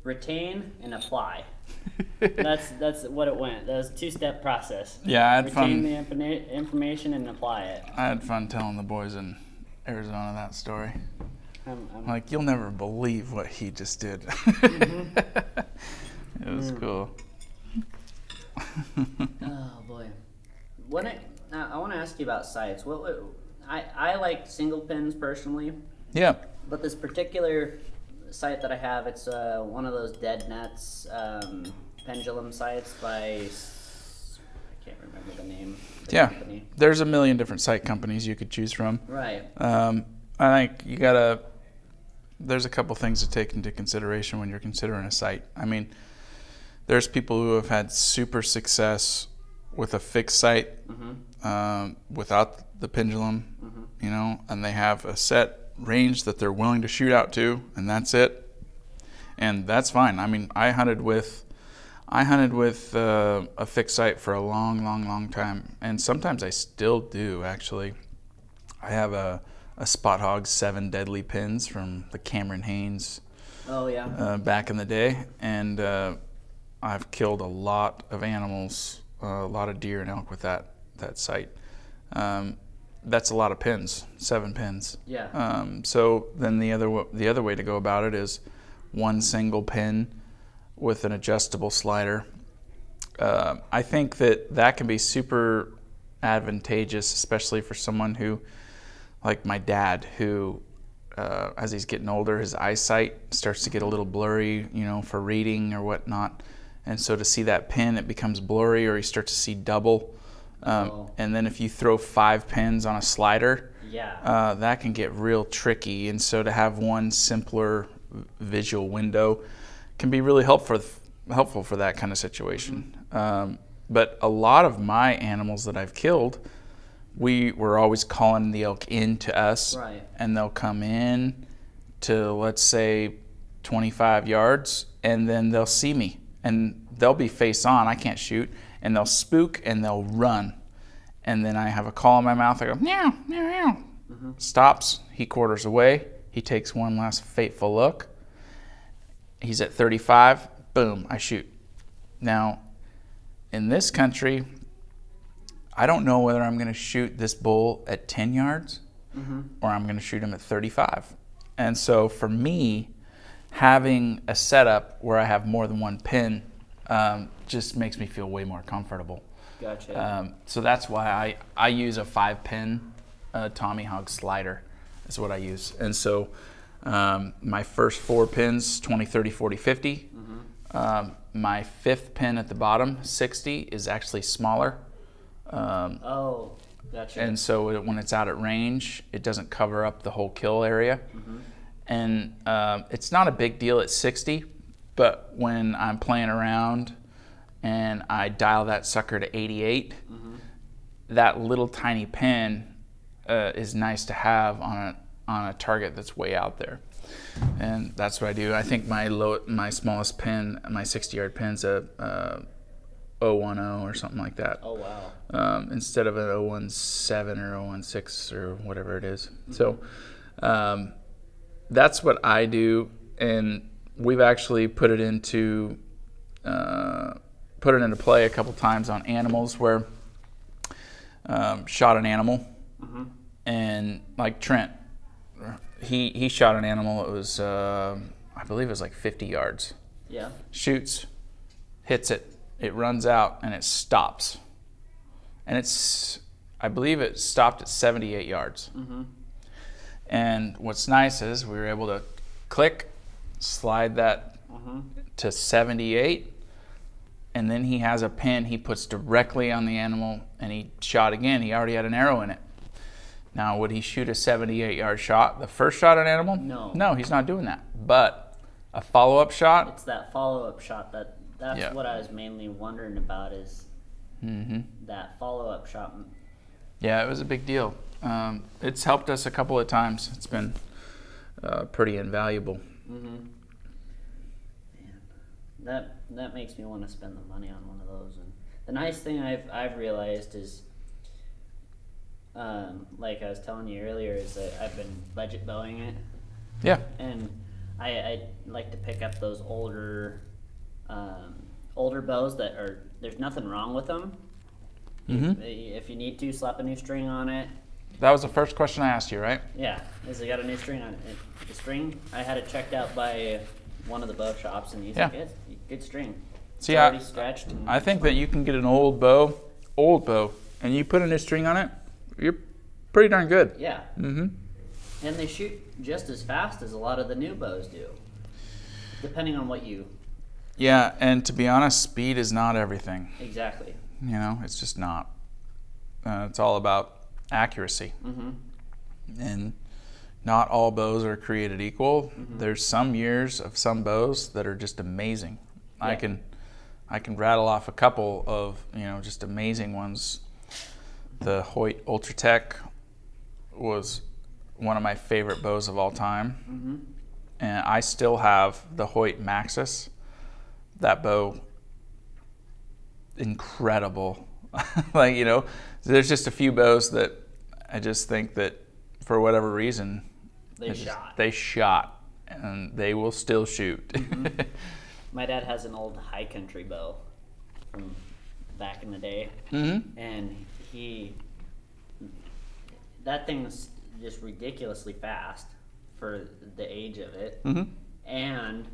retain and apply. That's what it went. That was a 2-step process. Yeah, I had fun. Retain the information and apply it. I had fun telling the boys in Arizona that story. I'm like, you'll never believe what he just did. It was cool. Oh boy. I want to ask you about sights. I like single pins personally. Yeah. But this particular sight that I have, it's one of those dead nets pendulum sights by, I can't remember the name of the company. There's a million different sight companies you could choose from. Right. I think there's a couple things to take into consideration when you're considering a sight. I mean, there's people who have had super success with a fixed sight without the pendulum, and they have a set range that they're willing to shoot out to, and that's it, and that's fine. I mean, I hunted with a fixed sight for a long time, and sometimes I still do. Actually, I have a Spot Hog 7 deadly pins from the Cameron Haynes. Oh yeah. Back in the day, and I've killed a lot of animals, a lot of deer and elk with that sight. That's a lot of pins, 7 pins. Yeah. So then the other way to go about it is one single pin with an adjustable slider. I think that can be super advantageous, especially for someone who, like my dad, who as he's getting older, his eyesight starts to get a little blurry, for reading or whatnot. And so to see that pin, it becomes blurry, or you start to see double. And then if you throw 5 pins on a slider, that can get real tricky. And so to have one simpler visual window can be really helpful for that kind of situation. But a lot of my animals that I've killed, we were always calling the elk in to us, right, and they'll come in to, let's say, 25 yards, and then they'll see me, and they'll be face on. I can't shoot, and they'll spook and they'll run, and then I have a call in my mouth. I go meow meow meow. Stops. He quarters away. He takes one last fateful look. He's at 35. Boom! I shoot. Now, in this country, I don't know whether I'm going to shoot this bull at 10 yards or I'm going to shoot him at 35. And so for me, having a setup where I have more than one pin just makes me feel way more comfortable. Gotcha. So that's why I use a 5-pin Tommy Hog slider is what I use. And so my first 4 pins, 20, 30, 40, 50. My 5th pin at the bottom, 60, is actually smaller. Oh, gotcha. And so when it's out at range, it doesn't cover up the whole kill area. And it's not a big deal at 60, but when I'm playing around and I dial that sucker to 88, that little tiny pin is nice to have on a target that's way out there. And that's what I do. I think my smallest pin, my 60-yard pin's a 010 or something like that. Oh wow. Instead of an 017 or 016 or whatever it is. So that's what I do, and we've actually put it into play a couple times on animals where shot an animal, and like Trent, he shot an animal. It was I believe it was like 50 yards. Yeah. Shoots, hits it. It runs out and it stops. And I believe it stopped at 78 yards. And what's nice is we were able to click, slide that to 78, and then he has a pin he puts directly on the animal, and he shot again. He already had an arrow in it. Now, would he shoot a 78-yard shot, the first shot at an animal? No. No, he's not doing that. But a follow-up shot? It's that follow-up shot that's what I was mainly wondering about, is that follow-up shot. Yeah, it was a big deal. It's helped us a couple of times. It's been pretty invaluable. Man, that makes me want to spend the money on one of those. And the nice thing I've realized is, like I was telling you earlier, is that I've been budget bowing it. Yeah. And I like to pick up those older bows that are, there's nothing wrong with them. If you need to, slap a new string on it. That was the first question I asked you, right? Yeah, is it got a new string on it? The string, I had it checked out by one of the bow shops, and he's like, it's good string. See, It's already stretched. And I think that you can get an old bow, and you put a new string on it, you're pretty darn good. Yeah. Mm-hmm. And they shoot just as fast as a lot of the new bows do, depending on what you... Yeah, and to be honest, speed is not everything. Exactly. You know, it's just not. It's all about accuracy. Mm-hmm. And not all bows are created equal. Mm-hmm. There's some years of some bows that are just amazing. Yeah. I can rattle off a couple of, just amazing ones. The Hoyt Ultratech was one of my favorite bows of all time. Mm-hmm. And I still have the Hoyt Maxus. That bow, incredible. There's just a few bows that I just think that for whatever reason, they shot, and they will still shoot. Mm-hmm. My dad has an old high country bow from back in the day, Mm-hmm. and that thing's just ridiculously fast for the age of it, Mm-hmm. and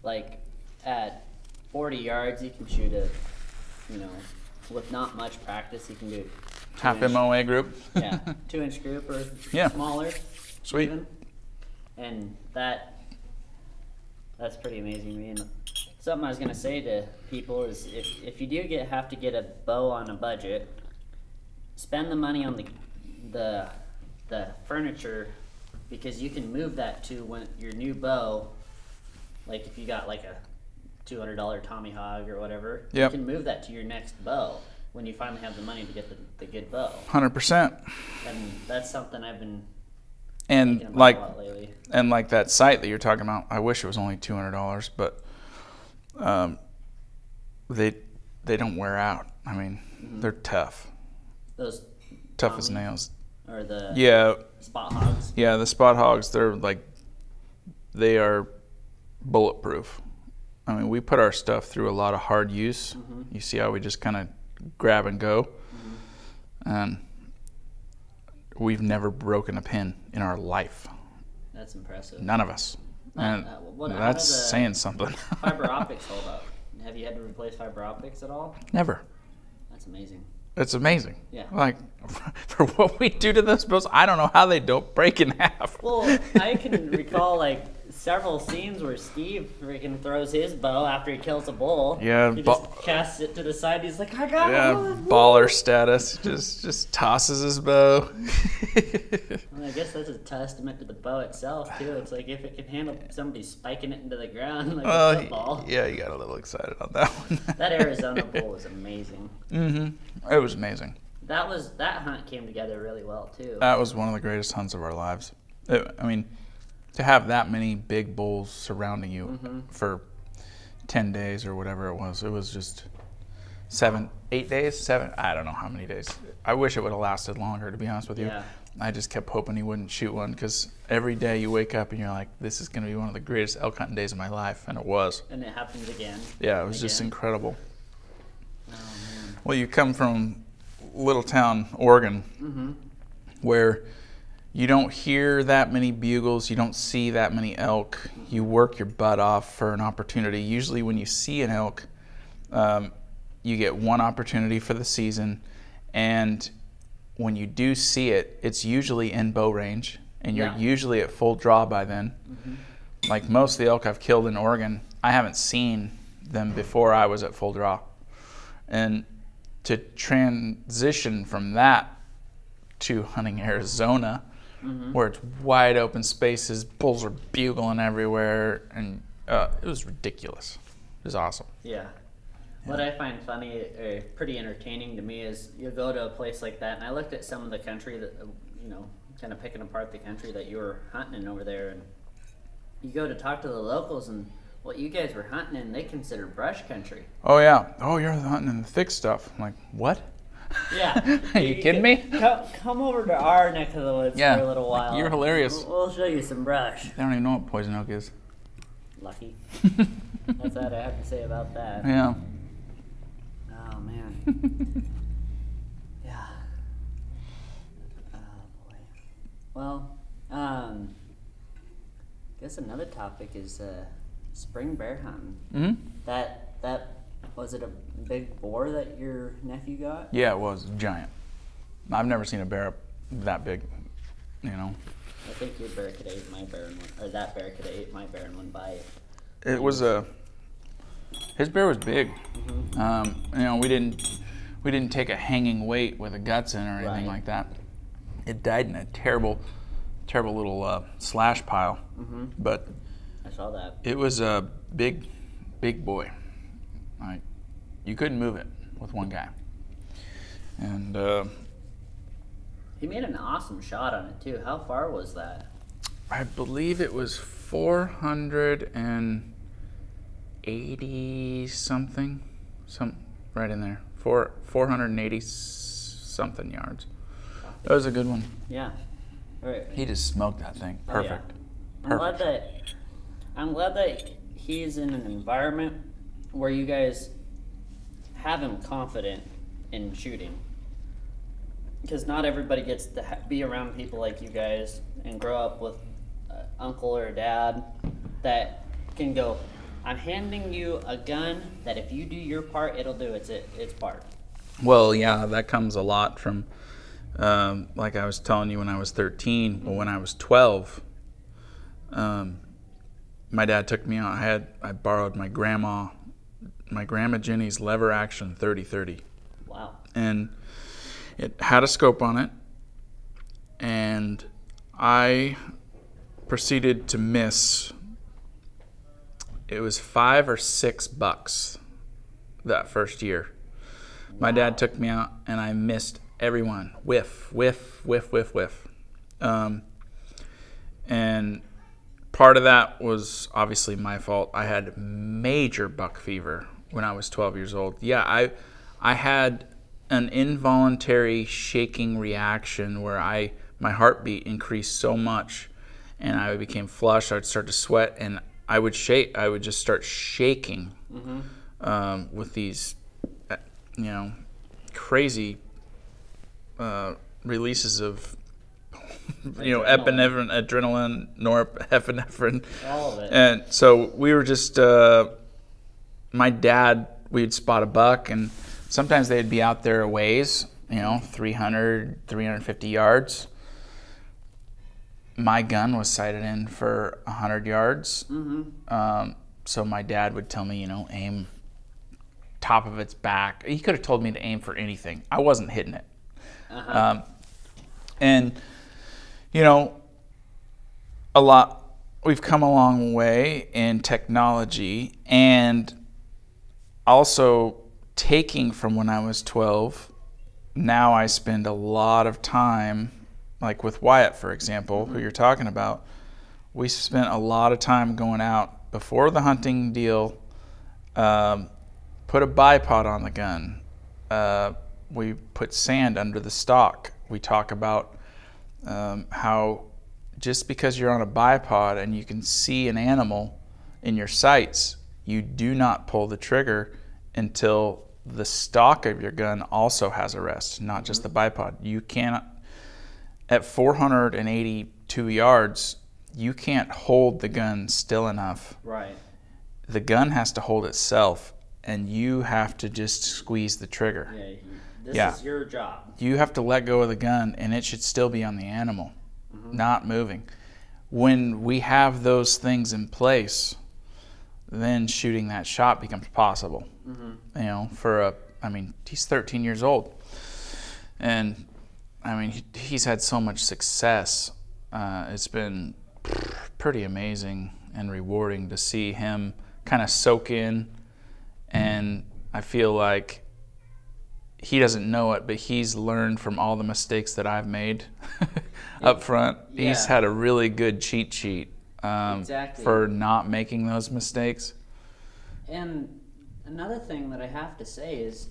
like at 40 yards, you can shoot with not much practice, you can do Half MOA group. yeah, 2-inch group or Yeah. smaller. Sweet. Even. And that's pretty amazing to me. And something I was gonna say to people is if you do have to get a bow on a budget, spend the money on the furniture, because you can move that to your new bow. Like if you got like a $200 Tommy Hog or whatever, Yep. you can move that to your next bow when you finally have the money to get the good bow. 100%. And that's something I've been And thinking about a lot lately. And like that sight that you're talking about, I wish it was only $200, but they don't wear out. I mean, they're tough. Those Tough as Tommy nails. or the Yeah, Spot Hogs. yeah, the Spot Hogs, they are bulletproof. I mean, we put our stuff through a lot of hard use. Mm-hmm. You see how we just kind of grab and go? Mm-hmm. And we've never broken a pin in our life. That's impressive. None of us. And how that's do the saying something. fiber optics hold up? Have you had to replace fiber optics at all? Never. That's amazing. It's amazing. Yeah. Like, for what we do to those bows, I don't know how they don't break in half. Well, I can recall like several scenes where Steve freaking throws his bow after he kills a bull. Yeah, He just casts it to the side. He's like, I got one. Baller status. Just tosses his bow. Well, I guess that's a testament to the bow itself too. It's like if it can handle somebody spiking it into the ground like a football. Yeah, you got a little excited on that one. That Arizona bull was amazing. Mm-hmm. It was amazing. That hunt came together really well too. That was one of the greatest hunts of our lives. I mean, to have that many big bulls surrounding you for 10 days or whatever it was just 8 days, 7, I don't know how many days. I wish it would have lasted longer, to be honest with you. Yeah. I just kept hoping he wouldn't shoot one, because every day you wake up and you're like, this is going to be one of the greatest elk hunting days of my life, and it was. And it happens again. Yeah, it was just incredible. Oh, man. Well, you come from little town, Oregon, where you don't hear that many bugles, you don't see that many elk. You work your butt off for an opportunity. Usually when you see an elk, you get one opportunity for the season, and when you do see it, it's usually in bow range, and you're usually at full draw by then. Like most of the elk I've killed in Oregon, I haven't seen them before I was at full draw. And to transition from that to hunting Arizona, where it's wide open spaces, bulls are bugling everywhere, and it was ridiculous. It was awesome. Yeah. What I find funny or pretty entertaining to me is you go to a place like that, and I looked at some of the country that, kind of picking apart the country that you were hunting in over there, and you go to talk to the locals, and what you guys were hunting in, they consider brush country. Oh, yeah. Oh, you're hunting in the thick stuff. I'm like, what? Yeah. Are you kidding me? Come over to our neck of the woods for a little while. You're hilarious. We'll show you some brush. They don't even know what poison oak is. Lucky. That's what I have to say about that. Yeah. Oh, man. Yeah. Oh, boy. Well, guess another topic is spring bear hunting. Mm-hmm. That was it a big boar that your nephew got? Yeah, it was giant. I've never seen a bear that big, you know. I think your bear could have ate my bear in one, or that bear could have ate my bear in one bite. It was his bear was big. You know, we didn't take a hanging weight with the guts in or anything like that. It died in a terrible little slash pile. But I saw that. it was a big boy. Like, you couldn't move it with one guy. And He made an awesome shot on it too. How far was that? I believe it was 480 something, right in there. 480 something yards. That was a good one. Yeah. Right. He just smoked that thing. Perfect. I'm glad that he's in an environment where you guys have him confident in shooting. Because not everybody gets to be around people like you guys and grow up with an uncle or a dad that can go, I'm handing you a gun that if you do your part, it'll do its part. Well, yeah, that comes a lot from, like I was telling you when I was 13, but when I was 12, my dad took me out. I borrowed my grandma Jenny's lever action 30-30. Wow. And it had a scope on it, and I proceeded to miss. It was 5 or 6 bucks that first year. My dad took me out, and I missed everyone. Whiff, whiff, whiff, whiff, whiff. And part of that was obviously my fault. I had major buck fever when I was 12 years old. Yeah, I had an involuntary shaking reaction where my heartbeat increased so much, and I became flushed. I'd start to sweat, and I would shake. I would just start shaking with these, crazy releases of, epinephrine, adrenaline, norepinephrine, all of it. And so we were just, my dad, we'd spot a buck, and sometimes they'd be out there a ways, 300, 350 yards. My gun was sighted in for 100 yards. So my dad would tell me, aim top of its back. He could have told me to aim for anything. I wasn't hitting it. And, we've come a long way in technology, and also taking from when I was 12, now I spend a lot of time, like with Wyatt, for example, who you're talking about. We spent a lot of time going out before the hunting deal, put a bipod on the gun. We put sand under the stock. We talk about how just because you're on a bipod and you can see an animal in your sights, you do not pull the trigger until the stock of your gun also has a rest, not just the bipod. You cannot, at 482 yards, you can't hold the gun still enough. Right. The gun has to hold itself, and you have to just squeeze the trigger. This is your job. You have to let go of the gun, and it should still be on the animal, not moving. When we have those things in place, then shooting that shot becomes possible. He's 13 years old, and he's had so much success. It's been pretty amazing and rewarding to see him kind of soak in, and I feel like he doesn't know it, but he's learned from all the mistakes that I've made up front. Yeah. He's had a really good cheat sheet Exactly. for not making those mistakes. And another thing that I have to say is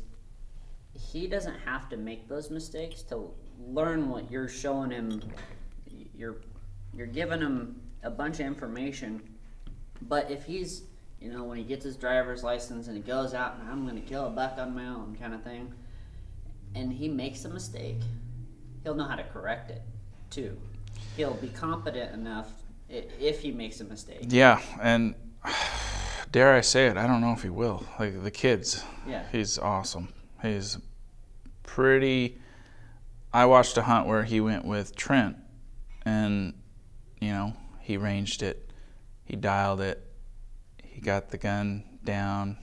he doesn't have to make those mistakes to learn what you're showing him. You're giving him a bunch of information, but if he's, when he gets his driver's license and he goes out and I'm going to kill a buck on my own kind of thing, and he makes a mistake, he'll know how to correct it too. He'll be competent enough if he makes a mistake. Yeah, and dare I say it, I don't know if he will. Like the kids. Yeah. He's awesome. He's pretty. I watched a hunt where he went with Trent, and he ranged it, he dialed it, he got the gun down,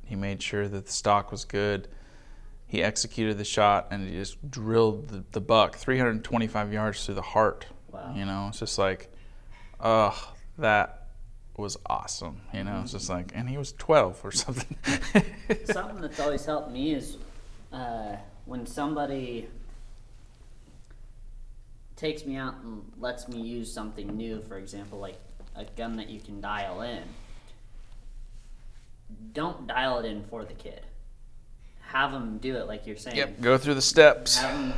he made sure that the stock was good, he executed the shot, and he just drilled the buck 325 yards through the heart. Wow. It's just like, that was awesome. It's just like, and he was 12 or something. Something that's always helped me is when somebody takes me out and lets me use something new, for example, like a gun that you can dial in. Don't dial it in for the kid. Have them do it like you're saying. Yep, go through the steps. Have them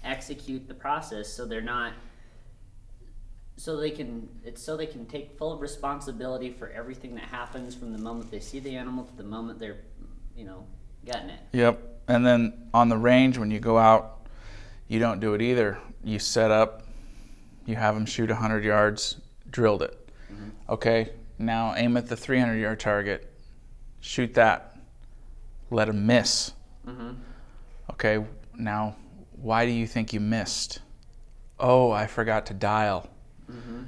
execute the process so they're not, so they can take full responsibility for everything that happens from the moment they see the animal to the moment they're, getting it. Yep, and then on the range when you go out, you don't do it either. You set up, you have them shoot 100 yards, drilled it. Mm-hmm. Okay, now aim at the 300-yard target, shoot that, let them miss. Mm-hmm. Okay, now why do you think you missed? Oh, I forgot to dial. Mm-hmm.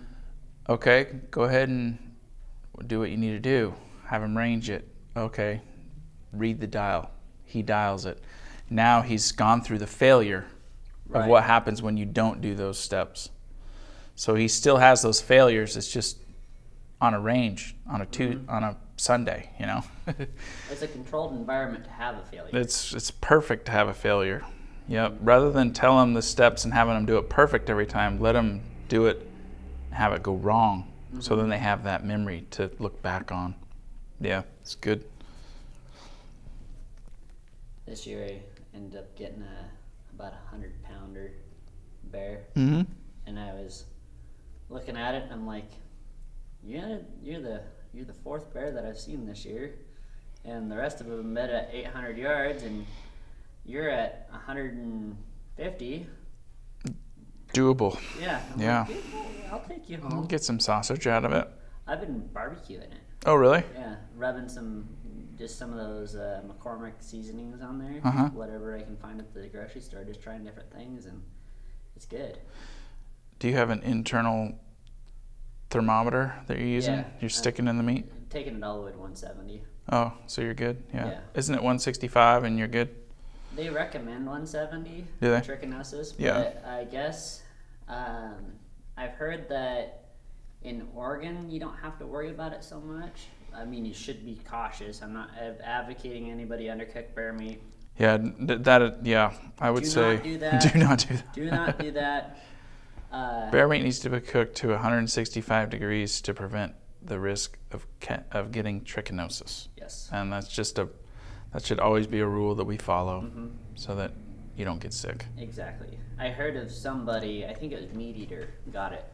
Okay, go ahead and do what you need to do. Have him range it. Okay, read the dial. He dials it. Now he's gone through the failure of what happens when you don't do those steps. So he still has those failures. It's just on a range, on a Sunday, It's a controlled environment to have a failure. It's perfect to have a failure. Yep. Rather than tell them the steps and having them do it perfect every time, let them do it, have it go wrong. Mm-hmm. So then they have that memory to look back on. Yeah, it's good. This year I ended up getting about 100-pounder bear, mm-hmm. and I was looking at it and I'm like, you're the fourth bear that I've seen this year, and the rest of them met at 800 yards, and you're at 150. Doable. Yeah. Yeah. Like, I'll take you home. I'll get some sausage out of it. I've been barbecuing it. Oh, really? Yeah, rubbing some of those McCormick seasonings on there. Uh-huh. Whatever I can find at the grocery store, just trying different things, and it's good. Do you have an internal thermometer that you're using? Yeah. You're sticking in the meat? Taking it all the way to 170. Oh, so you're good? Yeah. Yeah. Isn't it 165 and you're good? They recommend 170 Do they? for trichinosis, but Yeah. I guess I've heard that in Oregon you don't have to worry about it so much. I mean, you should be cautious. I'm not advocating anybody undercook bear meat. Yeah, I would say not do that. do not do that. Do not do that. Bear meat needs to be cooked to 165 degrees to prevent the risk of getting trichinosis. Yes. And that should always be a rule that we follow, mm-hmm. so that you don't get sick. Exactly. I heard of somebody, I think it was Meat Eater, got it.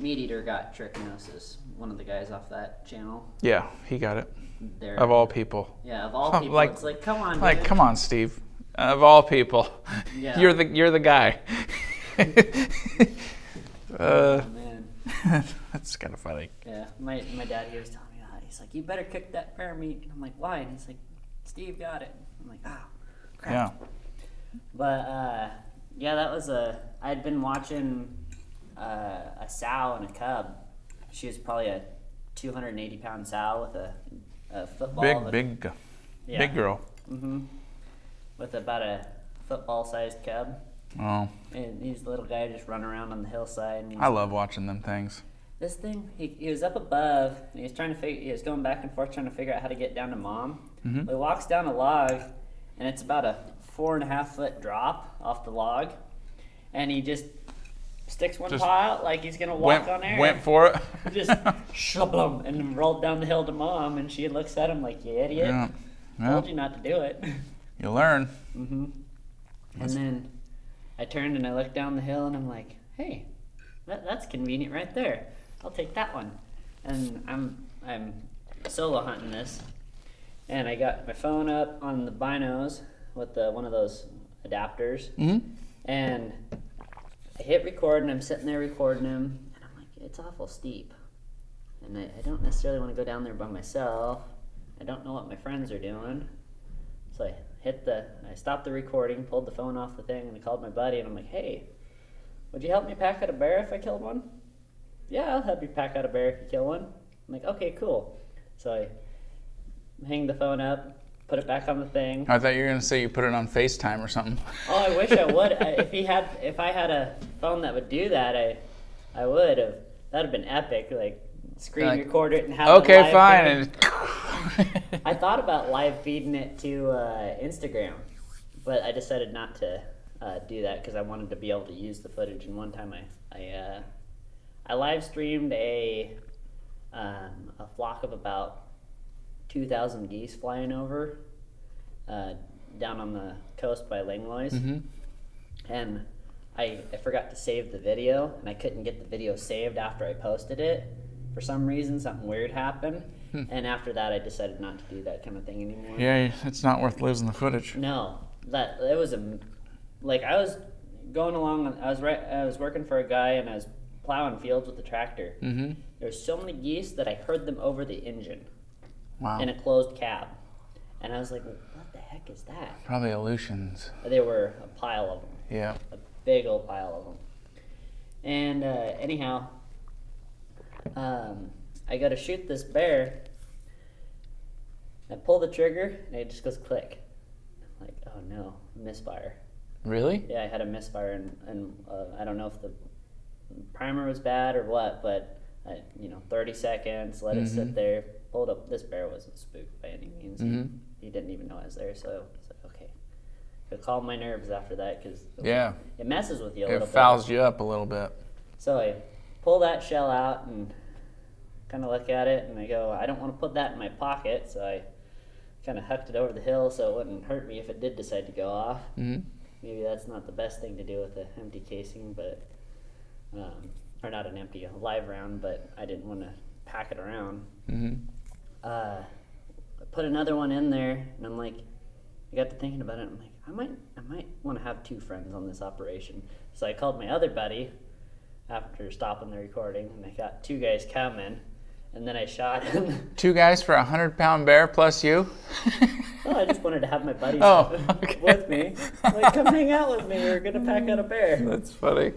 Meat Eater got trichinosis. One of the guys off that channel. Yeah, he got it. Of all people. Yeah, of all people. It's like, come on, like, dude. Come on, Steve. Of all people, yeah. you're the guy. Oh man, that's kind of funny. Yeah, my dad, he was telling me that. He's like, you better cook that bear meat. And I'm like, why? And he's like, Steve got it. I'm like, oh, crap. Yeah. But yeah, that was I'd been watching a sow and a cub. She was probably a 280-pound sow with a football. Big girl. Mm-hmm. With about a football-sized cub. Oh. And he's a little guy just running around on the hillside. And I love watching them things. This thing, he was up above, and he was going back and forth trying to figure out how to get down to mom. Mm-hmm. He walks down a log, and it's about a 4.5-foot drop off the log, and he just sticks one paw out like he's gonna walk on air. Went for it. Just shublum, and then rolled down the hill to mom, and she looks at him like, you idiot. Yeah. Told you not to do it. You learn. Mm-hmm. And then I turned and I looked down the hill, and I'm like, hey, that's convenient right there. I'll take that one. And I'm solo hunting this, and I got my phone up on the binos with one of those adapters, mm-hmm. and I hit record, and I'm sitting there recording him, and I'm like, it's awful steep. and I don't necessarily want to go down there by myself. I don't know what my friends are doing. So I stopped the recording, pulled the phone off the thing, and I called my buddy, and I'm like, hey, would you help me pack out a bear if I killed one? Yeah, I'll help you pack out a bear if you kill one. I'm like, okay, cool. So I hang the phone up, put it back on the thing. I thought you were gonna say you put it on FaceTime or something. Oh, I wish I would. If I had a phone that would do that, I would have. That'd have been epic. Like screen record it and have it okay, live fine. And I thought about live feeding it to Instagram, but I decided not to do that because I wanted to be able to use the footage. And one time I live streamed a flock of about 2,000 geese flying over down on the coast by Langlois. And I forgot to save the video, and I couldn't get the video saved after I posted it. For some reason, something weird happened, and after that, I decided not to do that kind of thing anymore. Yeah, it's not worth losing the footage. No, it was like I was going along. I was working for a guy, and I was plowing fields with the tractor. There were so many geese that I heard them over the engine. Wow. In a closed cab, and I was like, "What the heck is that?" Probably Aleutians. They were a pile of them. Yeah. A big old pile of them. And anyhow, I go to shoot this bear. I pull the trigger, and it just goes click. I'm like, oh no, misfire. Really? Yeah, I had a misfire, and I don't know if the primer was bad or what, but 30 seconds, let it sit there. Pulled up. This bear wasn't spooked by any means. He didn't even know I was there, so I was like, okay. It calmed my nerves after that because it messes with you a little bit. It fouls you up a little bit. So I pull that shell out and kind of look at it, and I go, I don't want to put that in my pocket, so I kind of hucked it over the hill so it wouldn't hurt me if it did decide to go off. Maybe that's not the best thing to do with an empty casing, but or not an empty, a live round, but I didn't want to pack it around. I put another one in there, and I'm like, I got to thinking about it. I'm like, I might want to have 2 friends on this operation. So I called my other buddy after stopping the recording, and I got 2 guys coming, and then I shot him. 2 guys for 100-pound bear plus you? Well, I just wanted to have my buddies okay. with me. Like, come hang out with me. We're gonna pack out a bear. That's funny.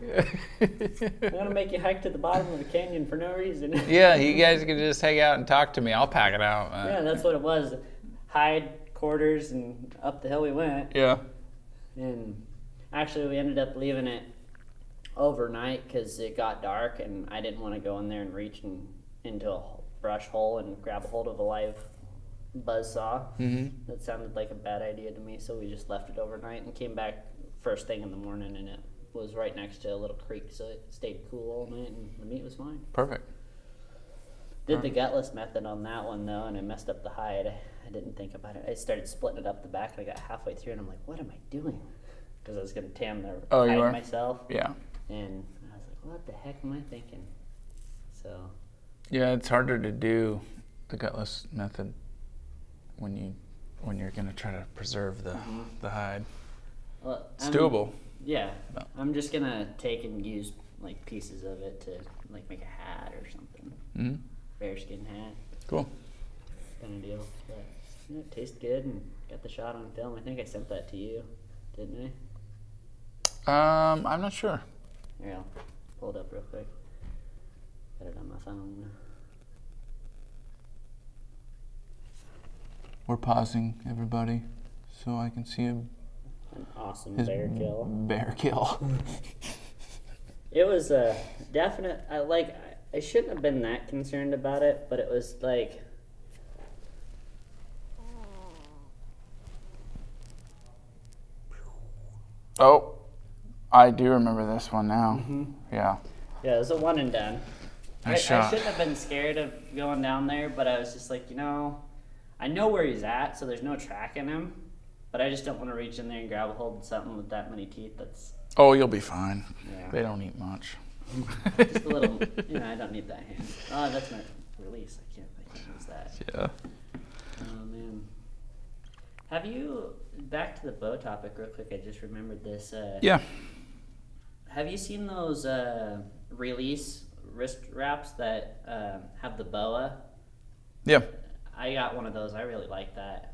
I'm gonna make you hike to the bottom of the canyon for no reason. Yeah, you guys can just hang out and talk to me. I'll pack it out. Yeah, that's what it was. Hide, quarters, and up the hill we went. Yeah. And actually, we ended up leaving it overnight because it got dark, and I didn't want to go in there and reach into a brush hole and grab a hold of a live buzzsaw. That sounded like a bad idea to me, so we just left it overnight and came back first thing in the morning, and it was right next to a little creek, so it stayed cool all night, and the meat was fine. Perfect. Did the gutless method on that one, though, and I messed up the hide. I didn't think about it. I started splitting it up the back, and I got halfway through, and I'm like, what am I doing? Because I was going to tan the hide myself. Yeah. And I was like, what the heck am I thinking? So. Yeah, it's harder to do the gutless method when you're going to try to preserve the hide. Well, it's doable. Yeah. No. I'm just going to take and use like pieces of it to like make a hat or something. Bearskin hat. Cool. Kind of deal. But yeah, it tastes good and got the shot on film. I think I sent that to you, didn't I? I'm not sure. Here, I'll pull it up real quick. Got it on my phone. We're pausing, everybody, so I can see him. An awesome bear kill. Bear kill. It was a definite. I shouldn't have been that concerned about it, but it was like. Oh, I do remember this one now. Yeah. Yeah, it was a one and done. Nice I shot. shouldn't have been scared of going down there, but I was just like, I know where he's at, so there's no tracking him. But I just don't want to reach in there and grab a hold of something with that many teeth. Oh, you'll be fine. Yeah. They don't eat much. Just a little, I don't need that hand. Oh, that's my release. I can't use that. Yeah. Oh, man. Have you, back to the bow topic real quick, I just remembered this. Yeah. Have you seen those release wrist wraps that have the boa. Yeah. I got one of those. I really like that.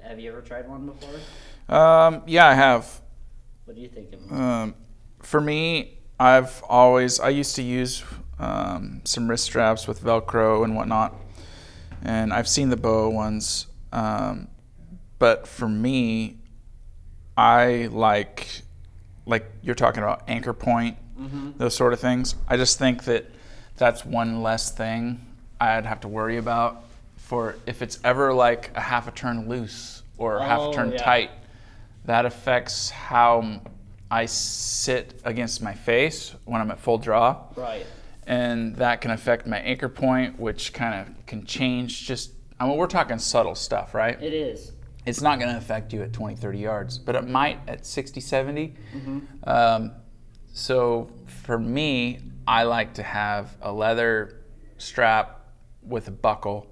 Have you ever tried one before? Yeah, I have. What do you think of them? For me, I used to use some wrist straps with Velcro and whatnot, and I've seen the boa ones. But for me, I like you're talking about anchor point, those sort of things. I just think that that's one less thing I'd have to worry about for if it's ever like a half a turn loose or half a turn tight. That affects how I sit against my face when I'm at full draw. Right. And that can affect my anchor point, which kind of can change just, I mean, we're talking subtle stuff, right? It is. It's not going to affect you at 20, 30 yards, but it might at 60, 70. So for me, I like to have a leather strap with a buckle.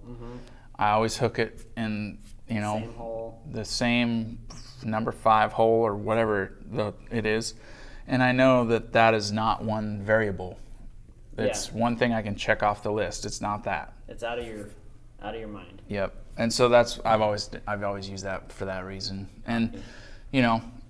I always hook it in, Same hole. the same number 5 hole or whatever it is. And I know that that is not one variable. It's one thing I can check off the list. It's not that. It's out of your mind. Yep. And so that's I've always used that for that reason. And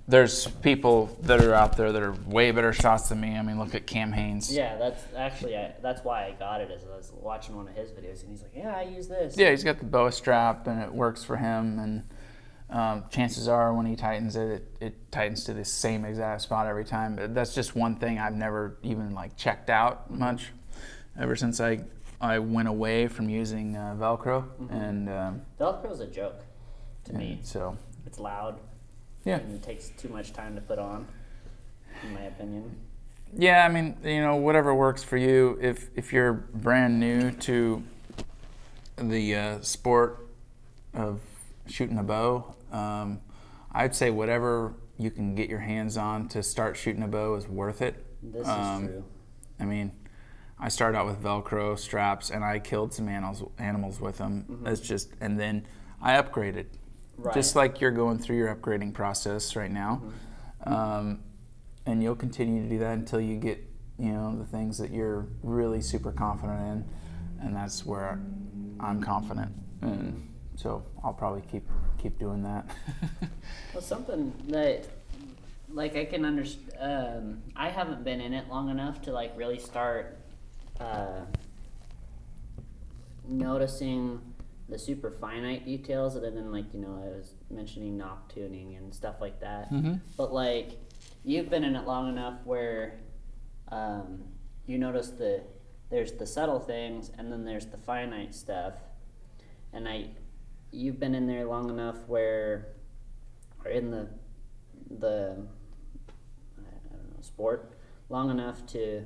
there's people that are out there that are way better shots than me. I mean, look at Cam Haynes. Yeah, that's why I got it. Is I was watching one of his videos and he's like, "Yeah, I use this." Yeah, he's got the boa strap and it works for him. And chances are when he tightens it, it tightens to the same exact spot every time. But that's just one thing I've never even checked out much ever since I went away from using Velcro. And Velcro's a joke to me. So it's loud. Yeah. And it takes too much time to put on, in my opinion. Yeah, I mean, whatever works for you. If you're brand new to the sport of shooting a bow, I'd say whatever you can get your hands on to start shooting a bow is worth it. This is true. I mean, I started out with Velcro straps and I killed some animals with them. And then I upgraded. Right. Just like you're going through your upgrading process right now. And you'll continue to do that until you get, the things that you're really super confident in. And that's where I'm confident. And so I'll probably keep doing that. Well, something that, I can understand, I haven't been in it long enough to, really start noticing the super finite details other than, I was mentioning knock tuning and stuff like that. But, you've been in it long enough where you notice there's the subtle things and then there's the finite stuff. And you've been in there long enough where, or in the sport long enough to,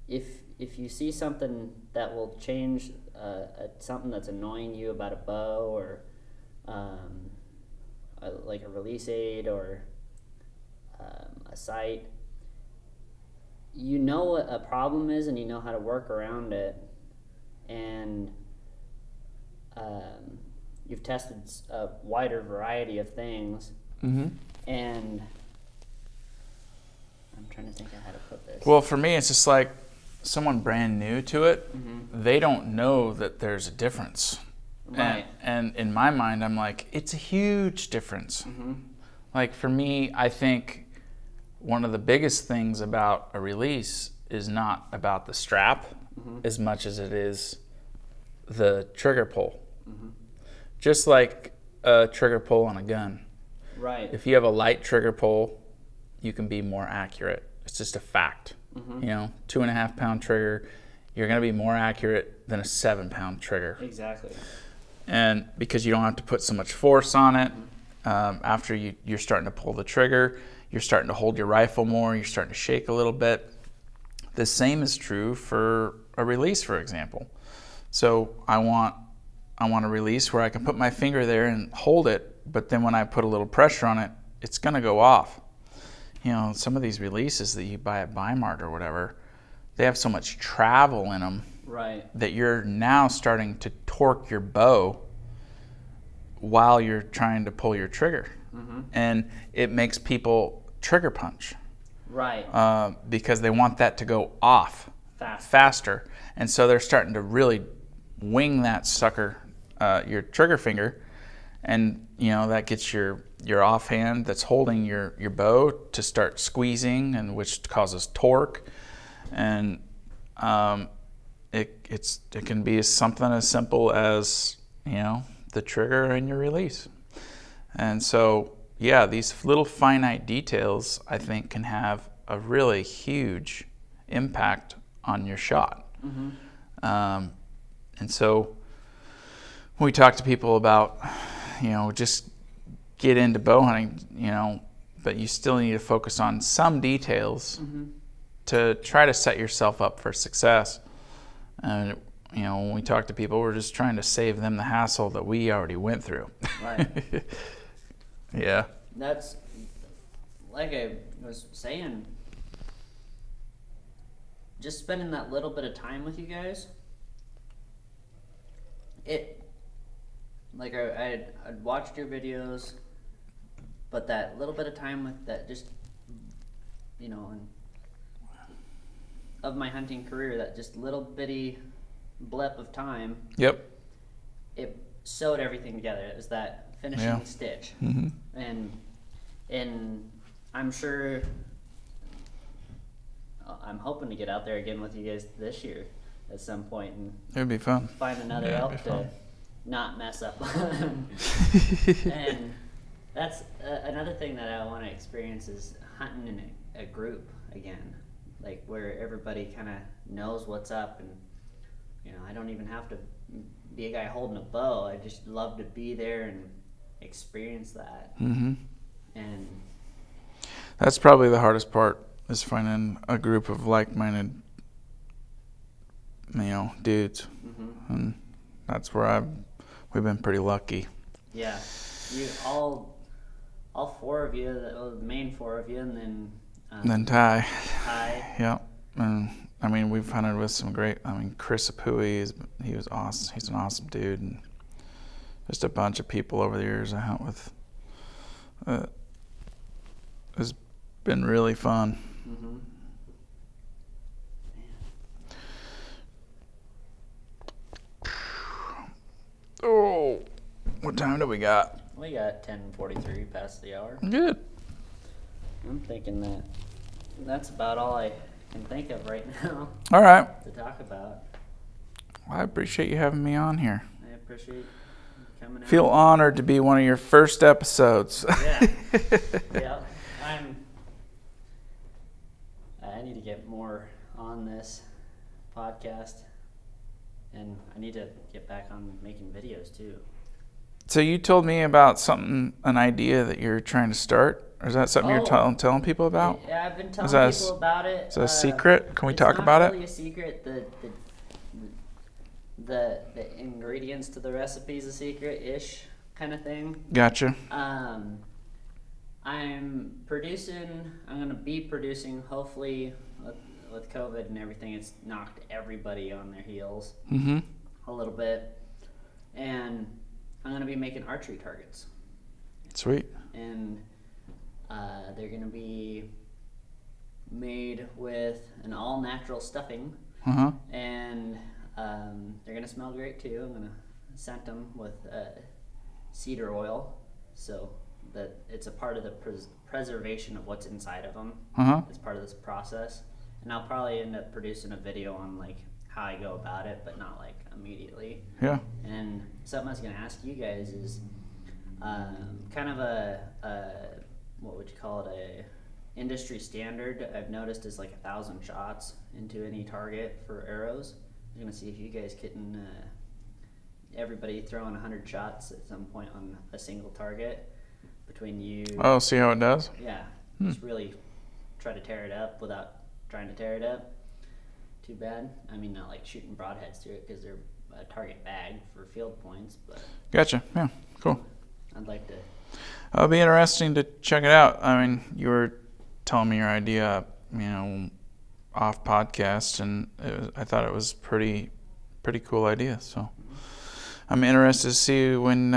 if you see something that will change something that's annoying you about a bow or a release aid or a sight, you know what a problem is and you know how to work around it, and you've tested a wider variety of things, and I'm trying to think of how to put this. Well, for me, it's just like someone brand new to it, they don't know that there's a difference. Right. And in my mind, I'm like, it's a huge difference. For me, I think one of the biggest things about a release is not about the strap as much as it is the trigger pull. Just like a trigger pull on a gun. Right. If you have a light trigger pull, you can be more accurate. It's just a fact. 2.5 pound trigger, you're going to be more accurate than a 7 pound trigger. Exactly. And because you don't have to put so much force on it, after you're starting to pull the trigger, you're starting to hold your rifle more, you're starting to shake a little bit. The same is true for a release, for example. So I want a release where I can put my finger there and hold it, but then when I put a little pressure on it, it's going to go off. Some of these releases that you buy at Bi-Mart or whatever, they have so much travel in them, right, that you're now starting to torque your bow while you're trying to pull your trigger. And it makes people trigger punch. Right. Because they want that to go off faster. And so they're starting to really wing that sucker, your trigger finger, and that gets your offhand that's holding your bow to start squeezing, and which causes torque. And it can be something as simple as the trigger and your release. And so these little finite details, I think, can have a really huge impact on your shot. Mm-hmm. And so when we talk to people about just get into bow hunting, but you still need to focus on some details to try to set yourself up for success. And when we talk to people, we're just trying to save them the hassle that we already went through. Right. Yeah. That's like I was saying, just spending that little bit of time with you guys, I'd watched your videos, but that little bit of time with that, just of my hunting career, that just little bitty blip of time. Yep. It sewed everything together. It was that finishing stitch. Mm-hmm. And I'm sure, I'm hoping to get out there again with you guys this year at some point and it'd be fun. Find another elk to not mess up. And that's another thing that I want to experience is hunting in a group again, like where everybody kind of knows what's up, and I don't even have to be a guy holding a bow. I just love to be there and experience that. Mm-hmm. And that's probably the hardest part, is finding a group of like-minded dudes. Mm-hmm. And that's where we've been pretty lucky. Yeah, you all four of you, the main four of you, and then Ty. Yeah, and we've hunted with some great. Chris Apui, he was awesome. He's an awesome dude, and just a bunch of people over the years I hunt with. It's been really fun. Mm-hmm. Oh, what time do we got? We got 10:43 past the hour. Good. I'm thinking that's about all I can think of right now. All right. To talk about. Well, I appreciate you having me on here. I appreciate you coming out. Feel honored to be one of your first episodes. Yeah. Yeah. I need to get more on this podcast, and I need to get back on making videos too. So you told me about an idea that you're trying to start. Or is that something you're telling people about? Yeah, I've been telling people about it. Is that a secret? Can we talk about it? It's not really a secret. The ingredients to the recipe is a secret-ish kind of thing. Gotcha. I'm going to be producing, hopefully, with COVID and everything, it's knocked everybody on their heels a little bit. And I'm going to be making archery targets. Sweet. And they're going to be made with an all-natural stuffing. And they're going to smell great, too. I'm going to scent them with cedar oil, so that it's a part of the preservation of what's inside of them. It's part of this process. And I'll probably end up producing a video on how I go about it, but not immediately. Yeah. And something I was going to ask you guys is kind of what would you call it, a industry standard I've noticed is 1,000 shots into any target for arrows. I'm going to see if you guys can everybody throwing 100 shots at some point on a single target between you. Oh, see how it does? Yeah. Just really try to tear it up without trying to tear it up too bad. I mean, not shooting broadheads through it because they're a target bag for field points, but. Gotcha. Yeah. Cool. I'd like to. It'll be interesting to check it out. You were telling me your idea, off podcast, and I thought it was pretty cool idea. So I'm interested to see when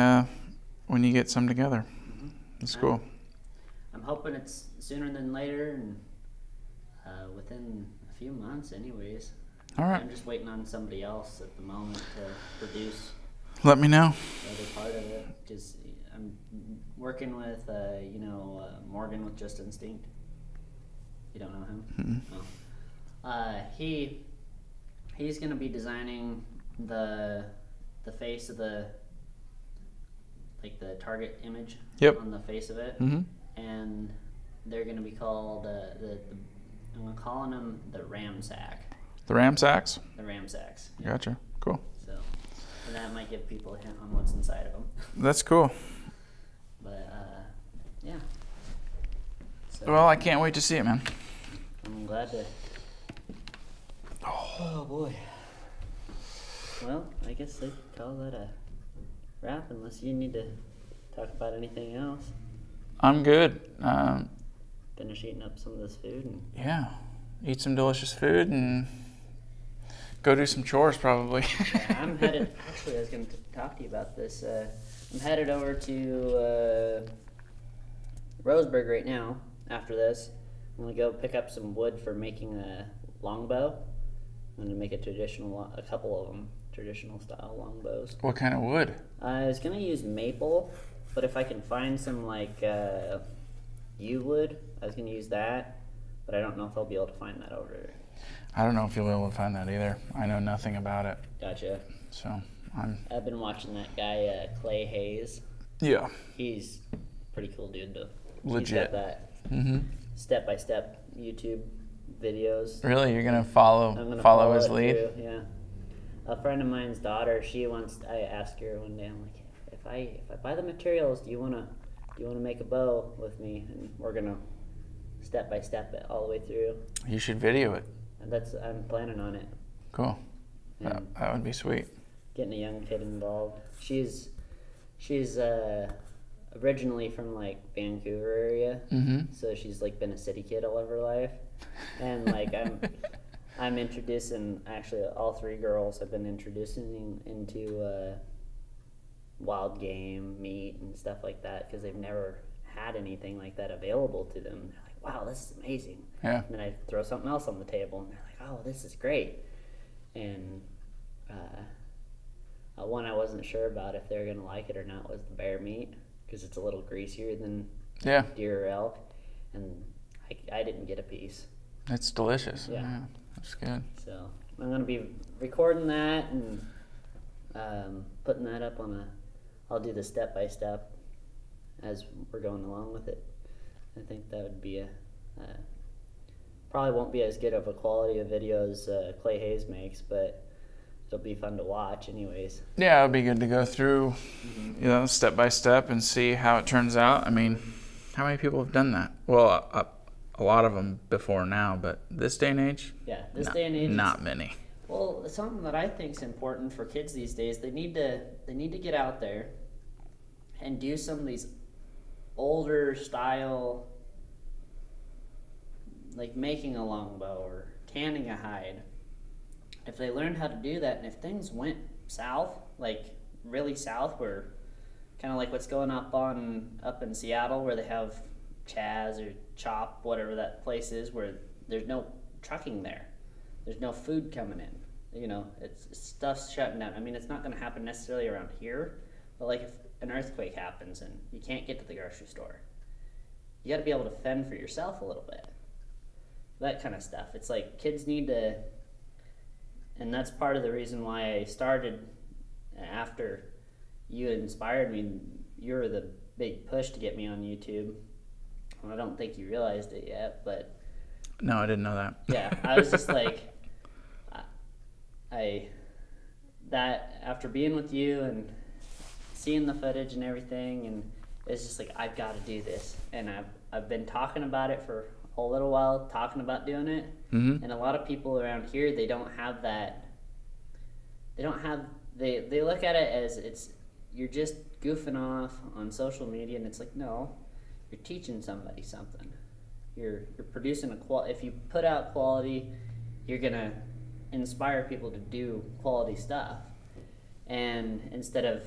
you get some together. It's cool. I'm hoping it's sooner than later, and Within a few months, anyways. All right. I'm just waiting on somebody else at the moment to produce Let me know. the other part of it. Because I'm working with, Morgan with Just Instinct. You don't know him? No. He's going to be designing the face of the target image on the face of it. Mm-hmm. And they're going to be called, I'm calling them the Ram Sack. The Ram Sacks? The Ram Sacks. Gotcha. Cool. So, and that might give people a hint on what's inside of them. That's cool. But, yeah. So, Well, I can't wait to see it, man. I'm glad to. Oh, boy. Well, I guess they call that a wrap unless you need to talk about anything else. I'm good. Finish eating up some of this food. And Yeah. Eat some delicious food and go do some chores probably. yeah, I'm headed. Actually, I was going to talk to you about this. I'm headed over to Roseburg right now. After this, I'm going to go pick up some wood for making a longbow. I'm going to make a couple of them, traditional style longbows. What kind of wood? I was going to use maple, but if I can find some yew wood, I was going to use that. But I don't know if I'll be able to find that over there. I don't know if you'll be able to find that either. I know nothing about it. Gotcha. So I've been watching that guy, Clay Hayes. Yeah. He's a pretty cool dude, though. Legit. He's got that step-by-step YouTube videos. Really? You're going to I'm follow gonna follow his it lead? through, yeah. A friend of mine's daughter, I asked her one day, I'm like, if I buy the materials, do you wanna make a bow with me? And we're gonna step by step it all the way through. You should video it. And I'm planning on it. Cool. And That would be sweet. getting a young kid involved. She's originally from Vancouver area, so she's been a city kid all of her life, and I'm introducing, actually all three girls I've been introducing into wild game, meat, and stuff like that because they've never had anything like that available to them. They're like, wow, this is amazing. Yeah. And then I throw something else on the table, and they're like, oh, this is great. And one I wasn't sure about if they were going to like it or not was the bear meat because it's a little greasier than deer or elk. And I didn't get a piece. It's delicious. Yeah. That's good. So I'm going to be recording that and putting that up I'll do the step-by-step as we're going along with it. I think that would be probably won't be as good of a quality of video as Clay Hayes makes, but it'll be fun to watch anyways. Yeah, it'll be good to go through, step by step and see how it turns out. I mean, how many people have done that? Well, a lot of them before now, but this day and age? Yeah, day and age. Not many. Well, something that I think is important for kids these days, they need to get out there and do some of these older style, like making a longbow or tanning a hide. If they learned how to do that, and if things went south, like really south, where kind of like what's going up in Seattle, where they have Chaz or Chop, whatever that place is, where there's no trucking there, there's no food coming in. It's stuff's shutting down. I mean, it's not going to happen necessarily around here, but like if an earthquake happens and you can't get to the grocery store, you got to be able to fend for yourself a little bit. That kind of stuff. It's like kids need to. And that's part of the reason why I started after you inspired me. You were the big push to get me on YouTube. I don't think you realized it yet, but... No, I didn't know that. Yeah, I was just like... After being with you and seeing the footage and everything, and it's just like, I've got to do this. And I've been talking about it for a little while, talking about doing it. Mm-hmm. And a lot of people around here, they don't have that. They look at it as you're just goofing off on social media, and it's like, no, you're teaching somebody something. You're producing if you put out quality, you're gonna inspire people to do quality stuff, and instead of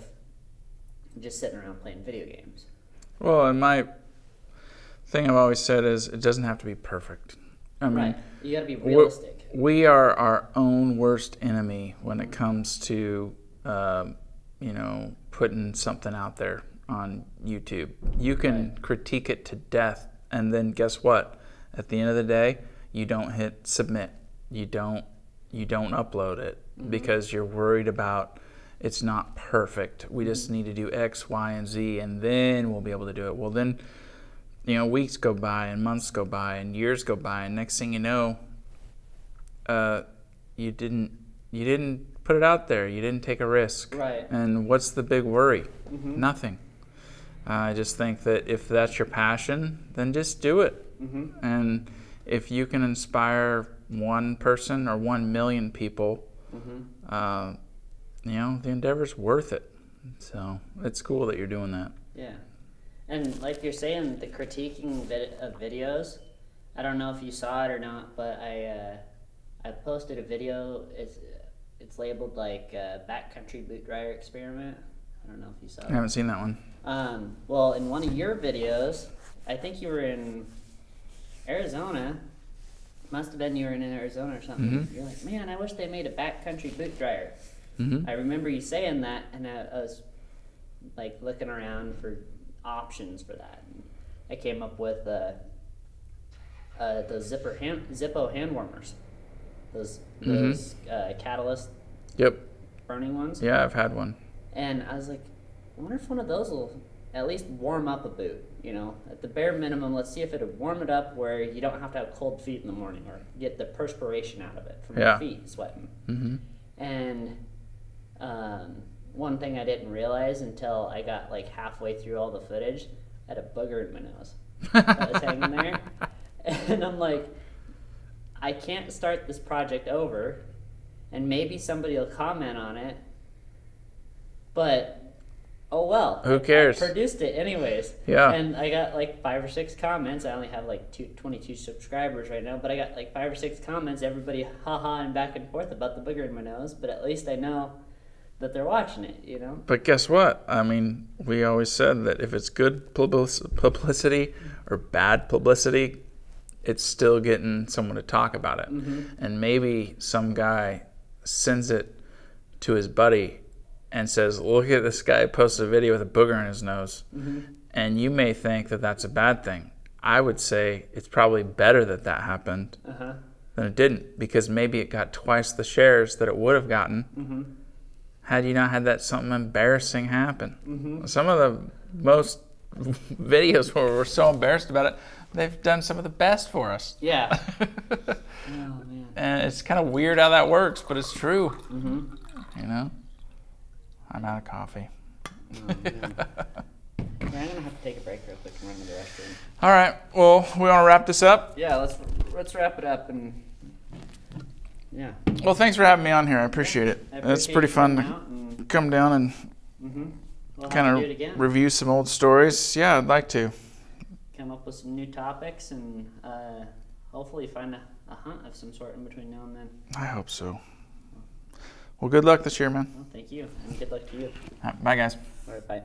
just sitting around playing video games. Well, and my thing I've always said is it doesn't have to be perfect. I mean, right. You got to be realistic. We are our own worst enemy when it comes to, putting something out there on YouTube. You can critique it to death, and then guess what? At the end of the day, you don't hit submit. You don't upload it because you're worried about it's not perfect. We just need to do X, Y, and Z, and then we'll be able to do it. Well, then, weeks go by and months go by and years go by, and next thing you know, you didn't put it out there. You didn't take a risk. Right. And what's the big worry? Nothing. I just think that if that's your passion, then just do it. And if you can inspire one person or 1 million people, the endeavor's worth it. So it's cool that you're doing that. Yeah. And like you're saying, the critiquing of videos, I don't know if you saw it or not, but I posted a video. It's labeled like Backcountry Boot Dryer Experiment. I don't know if you saw it. I haven't seen that one. Well, in one of your videos, I think you were in Arizona. Must have been you were in Arizona or something. You're like, man, I wish they made a backcountry boot dryer. I remember you saying that, and I was like looking around for options for that. And I came up with the Zippo hand warmers. Those catalyst burning ones. Yeah, I've had one. And I was like, I wonder if one of those will at least warm up a boot. At the bare minimum, let's see if it'll warm it up where you don't have to have cold feet in the morning or get the perspiration out of it from your feet sweating. And one thing I didn't realize until I got like halfway through all the footage, I had a booger in my nose that was hanging there. And I'm like, I can't start this project over, and maybe somebody will comment on it, but oh well. Who cares? I produced it anyways. Yeah. And I got like 5 or 6 comments. I only have like 22 subscribers right now, but I got like 5 or 6 comments, everybody haha and back and forth about the booger in my nose, but at least I know that they're watching it, But guess what? I mean, we always said that if it's good publicity or bad publicity, it's still getting someone to talk about it. And maybe some guy sends it to his buddy and says, look at this guy posted a video with a booger in his nose. And you may think that that's a bad thing. I would say it's probably better that that happened than it didn't, because maybe it got twice the shares that it would have gotten had you not had that something embarrassing happen. Some of the most videos where we're so embarrassed about it, they've done some of the best for us. Yeah. Oh, man. And it's kind of weird how that works, but it's true. I'm out of coffee. Oh, man. Yeah, I'm going to have to take a break real quick and run to the restroom. All right. Well, we want to wrap this up? Yeah, let's wrap it up. And yeah. Well, thanks for having me on here. I appreciate it. It's pretty fun to come down and kind of review some old stories. Yeah, I'd like to. Come up with some new topics and hopefully find a hunt of some sort in between now and then. I hope so. Well, good luck this year, man. Well, thank you, and good luck to you. All right, bye, guys. All right, bye.